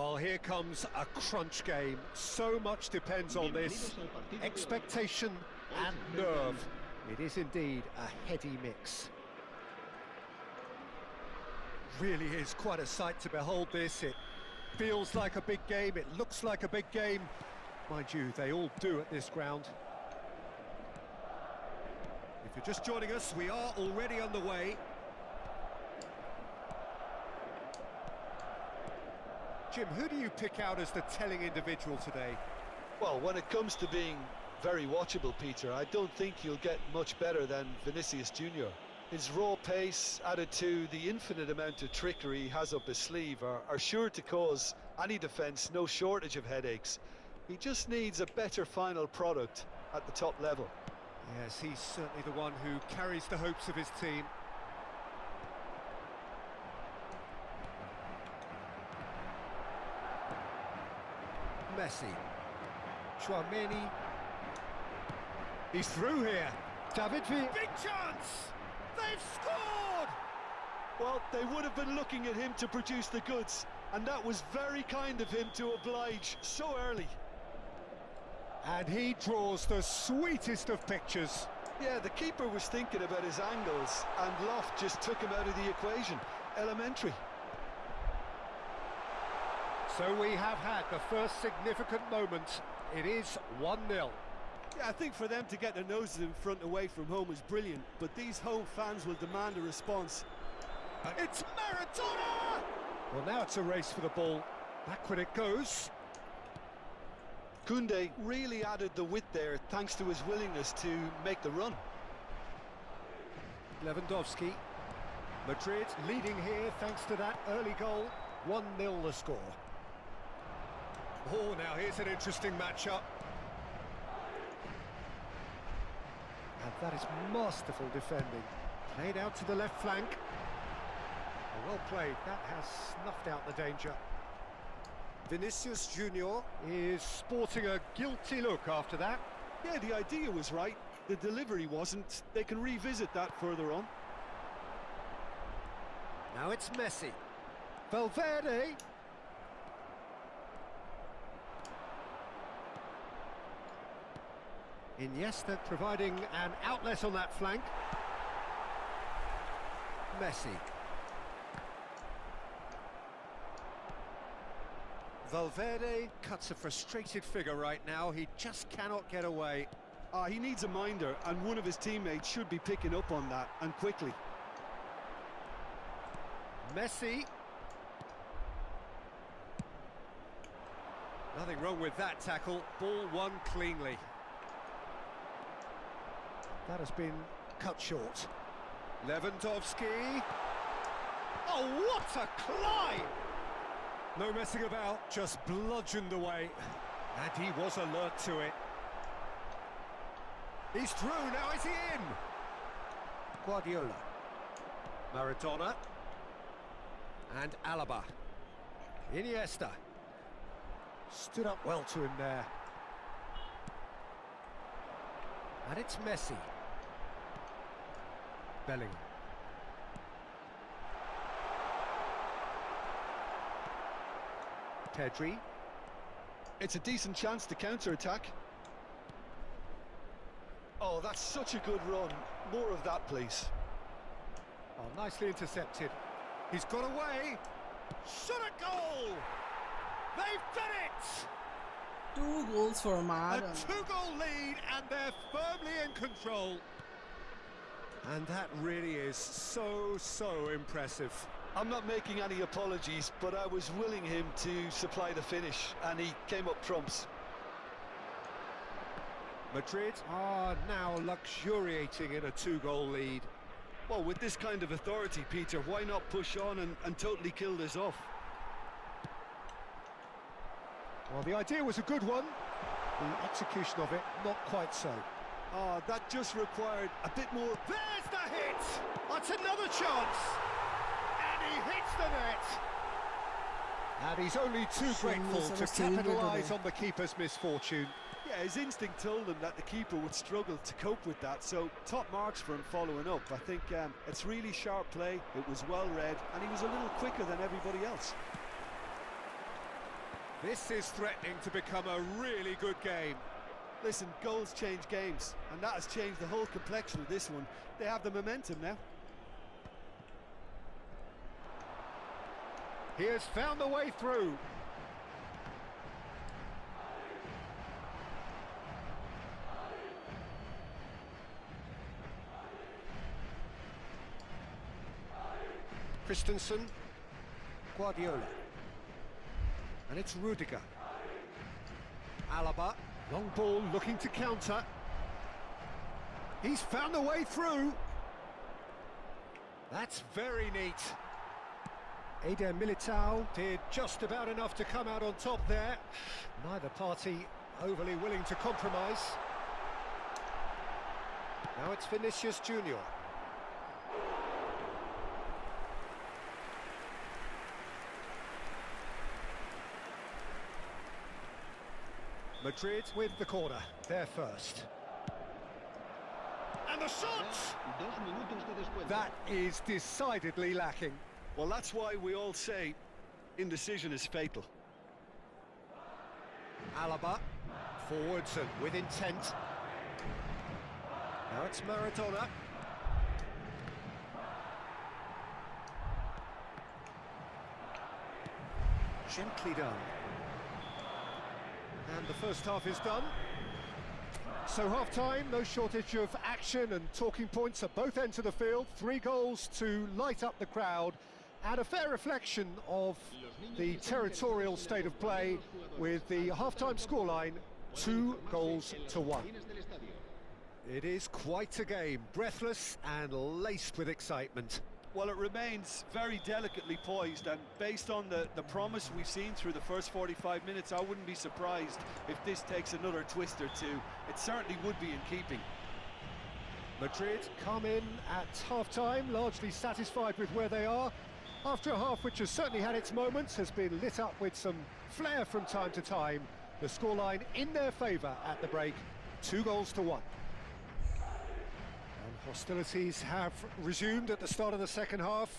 Well, here comes a crunch game. So much depends on this. Expectation and nerve. It is indeed a heady mix. Really is quite a sight to behold this. It feels like a big game, it looks like a big game. Mind you, they all do at this ground. If you're just joining us, we are already underway. Jim, who do you pick out as the telling individual today? Well, when it comes to being very watchable, Peter, I don't think you'll get much better than Vinicius Junior. His raw pace, added to the infinite amount of trickery he has up his sleeve, are sure to cause any defence no shortage of headaches. He just needs a better final product at the top level. Yes, he's certainly the one who carries the hopes of his team. Messi. Chouameni. He's through here. David V. Big chance! They've scored! Well, they would have been looking at him to produce the goods, and that was very kind of him to oblige so early. And he draws the sweetest of pictures. Yeah, the keeper was thinking about his angles, and Loft just took him out of the equation. Elementary. So we have had the first significant moment. It is 1-0. Yeah, I think for them to get their noses in front away from home is brilliant, but these home fans will demand a response. It's Maradona! Well, now it's a race for the ball. Backward it goes. Koundé really added the width there thanks to his willingness to make the run. Lewandowski. Madrid leading here thanks to that early goal. 1-0 the score. Oh, now here's an interesting matchup. And that is masterful defending. Played out to the left flank. Oh, well played. That has snuffed out the danger. Vinicius Junior is sporting a guilty look after that. Yeah, the idea was right. The delivery wasn't. They can revisit that further on. Now it's Messi. Valverde. Iniesta providing an outlet on that flank. Messi. Valverde cuts a frustrated figure right now. He just cannot get away. He needs a minder, and one of his teammates should be picking up on that, and quickly. Messi. Nothing wrong with that tackle. Ball won cleanly. That has been cut short. Lewandowski. Oh, what a climb! No messing about, just bludgeoned away. And he was alert to it. He's through, now is he in? Guardiola. Maradona. And Alaba. Iniesta. Stood up well to him there. And it's Messi. Bellingham. Pedri. It's a decent chance to counter-attack. Oh, that's such a good run. More of that, please. Oh, nicely intercepted. He's got away. Shot a goal! They've done it! 2 goals for Ahmad. A 2-goal lead, and they're firmly in control. And that really is so impressive. I'm not making any apologies, but I was willing him to supply the finish, and he came up trumps. Madrid are now luxuriating in a 2-goal lead. Well, with this kind of authority, Peter, why not push on and totally kill this off? Well, the idea was a good one. The execution of it, not quite so. Oh, that just required a bit more. There's the hit! That's another chance! And he hits the net! And he's only too grateful to capitalise on the keeper's misfortune. Yeah, his instinct told him that the keeper would struggle to cope with that, so top marks for him following up. I think it's really sharp play, it was well read, and he was a little quicker than everybody else. This is threatening to become a really good game. Listen, goals change games, and that has changed the whole complexion of this one. They have the momentum now. He has found the way through. Christensen, Guardiola, and it's Rudiger. Alaba, long ball looking to counter. He's found the way through. That's very neat. Eder Militao did just about enough to come out on top there. Neither party overly willing to compromise. Now it's Vinicius Junior. Madrid with the corner, they're first. And the shot! That is decidedly lacking. Well, that's why we all say indecision is fatal. Alaba, forwards and with intent. Now it's Maradona. Gently done. And the first half is done. So half-time, no shortage of action and talking points at both ends of the field. 3 goals to light up the crowd, and a fair reflection of the territorial state of play, with the half-time scoreline 2-1. It is quite a game, breathless and laced with excitement. Well, it remains very delicately poised, and based on the promise we've seen through the first 45 minutes, I wouldn't be surprised if this takes another twist or two. It certainly would be in keeping. Madrid come in at half-time, largely satisfied with where they are. After a half which has certainly had its moments, has been lit up with some flair from time to time. The scoreline in their favour at the break, 2-1. And hostilities have resumed at the start of the second half.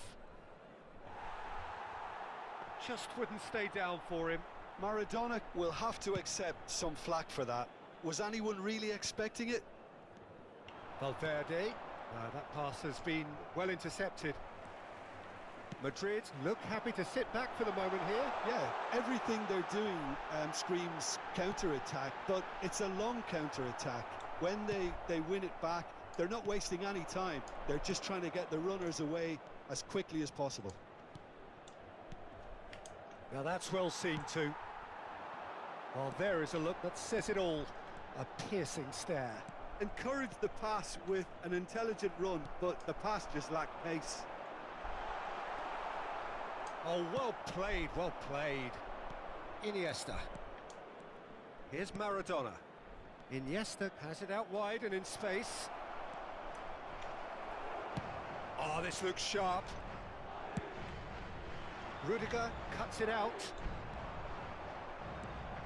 Just wouldn't stay down for him. Maradona will have to accept some flack for that. Was anyone really expecting it? Valverde, that pass has been well intercepted. Madrid look happy to sit back for the moment here. Yeah, everything they're doing screams counter-attack, but it's a long counter-attack. When they win it back, they're not wasting any time. They're just trying to get the runners away as quickly as possible. Now that's well seen too. Well, there is a look that says it all. A piercing stare. Encourage the pass with an intelligent run, but the pass just lacked pace. Oh, well played, well played. Iniesta. Here's Maradona. Iniesta has it out wide and in space. Oh, this looks sharp. Rudiger cuts it out.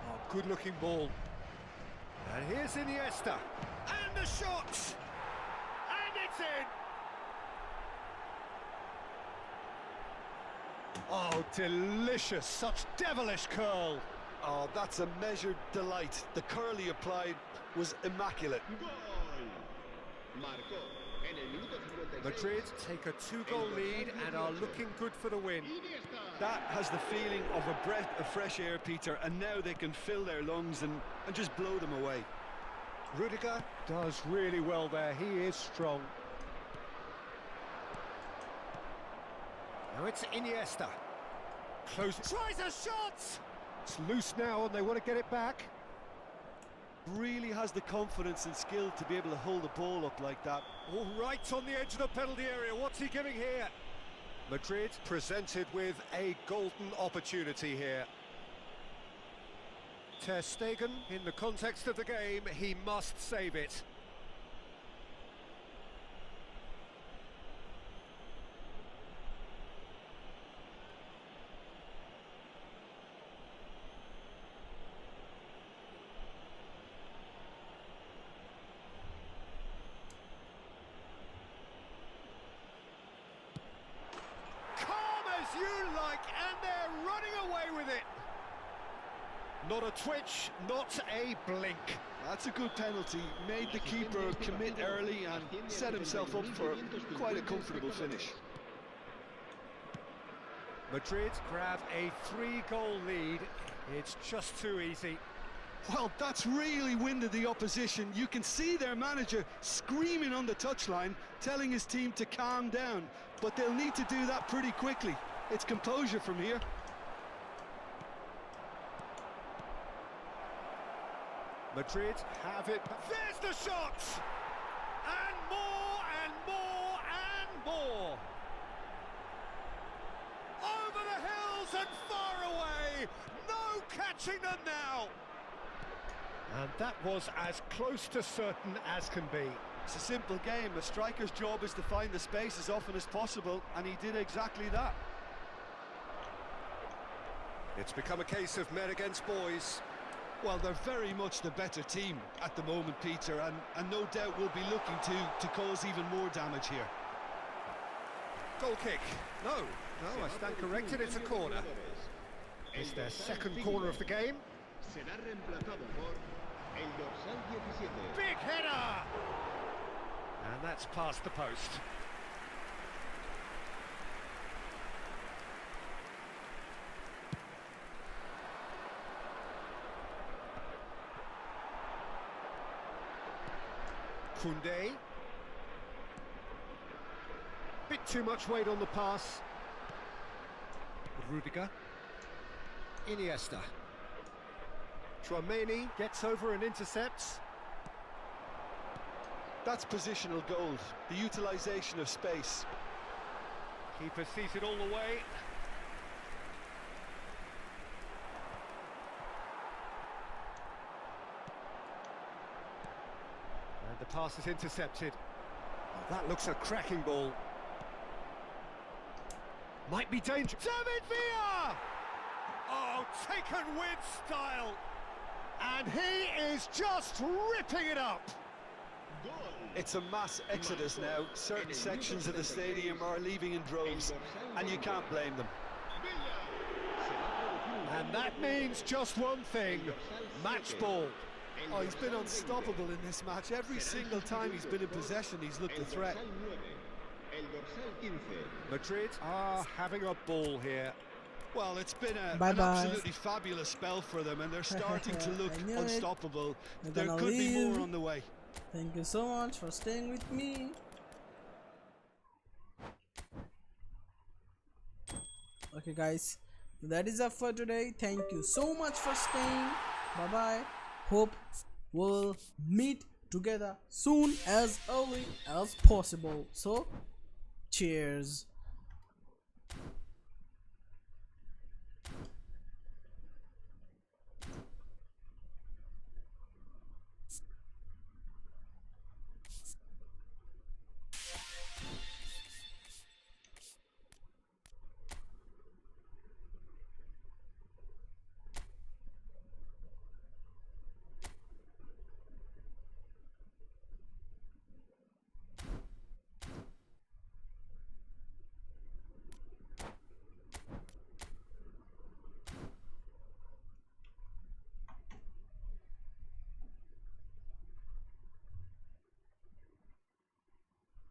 Oh, good-looking ball. And here's Iniesta. And the shot! And it's in! Oh, delicious, such devilish curl. Oh, that's a measured delight. The curl he applied was immaculate. Madrid take a 2-goal lead and are looking good for the win. That has the feeling of a breath of fresh air, Peter, and now they can fill their lungs and just blow them away. Rudiger does really well there, he is strong. Now it's Iniesta. Close. Tries a shot! It's loose now and they want to get it back. Really has the confidence and skill to be able to hold the ball up like that. All right on the edge of the penalty area. What's he giving here? Madrid presented with a golden opportunity here. Ter Stegen, in the context of the game, he must save it. You like, and they're running away with it. Not a twitch, not a blink. That's a good penalty. Made the keeper commit early and set himself up for quite a comfortable finish. Madrid grab a 3-goal lead. It's just too easy. Well, that's really winded the opposition. You can see their manager screaming on the touchline, telling his team to calm down. But they'll need to do that pretty quickly. It's composure from here. Madrid have it. There's the shot! And more and more and more! Over the hills and far away! No catching them now! And that was as close to certain as can be. It's a simple game. A striker's job is to find the space as often as possible, and he did exactly that. It's become a case of men against boys. Well, they're very much the better team at the moment, Peter, and no doubt will be looking to cause even more damage here. Goal kick. No, I stand corrected, it's a corner. It's their second corner of the game. Será reemplazado por el dorsal 17. Big header! And that's past the post. Koundé. Bit too much weight on the pass. Rudiger. Iniesta. Tchouaméni gets over and intercepts. That's positional gold, the utilisation of space. Keeper sees it all the way. And the pass is intercepted. Oh, that looks a cracking ball. Might be dangerous. David Villa! Oh, taken with style. And he is just ripping it up. It's a mass exodus now. Certain sections of the stadium are leaving in droves, and you can't blame them. And that means just one thing, match ball. Oh, he's been unstoppable in this match. Every single time he's been in possession, he's looked a threat. Madrid are having a ball here. Well, it's been an Bye-bye. absolutely fabulous spell for them, and they're starting to look I knew it. unstoppable. They're There gonna could be leave. more on the way. Thank you so much for staying with me. Okay guys, that is up for today. Thank you so much for staying. Bye bye. Hope we'll meet together soon, as early as possible. So cheers.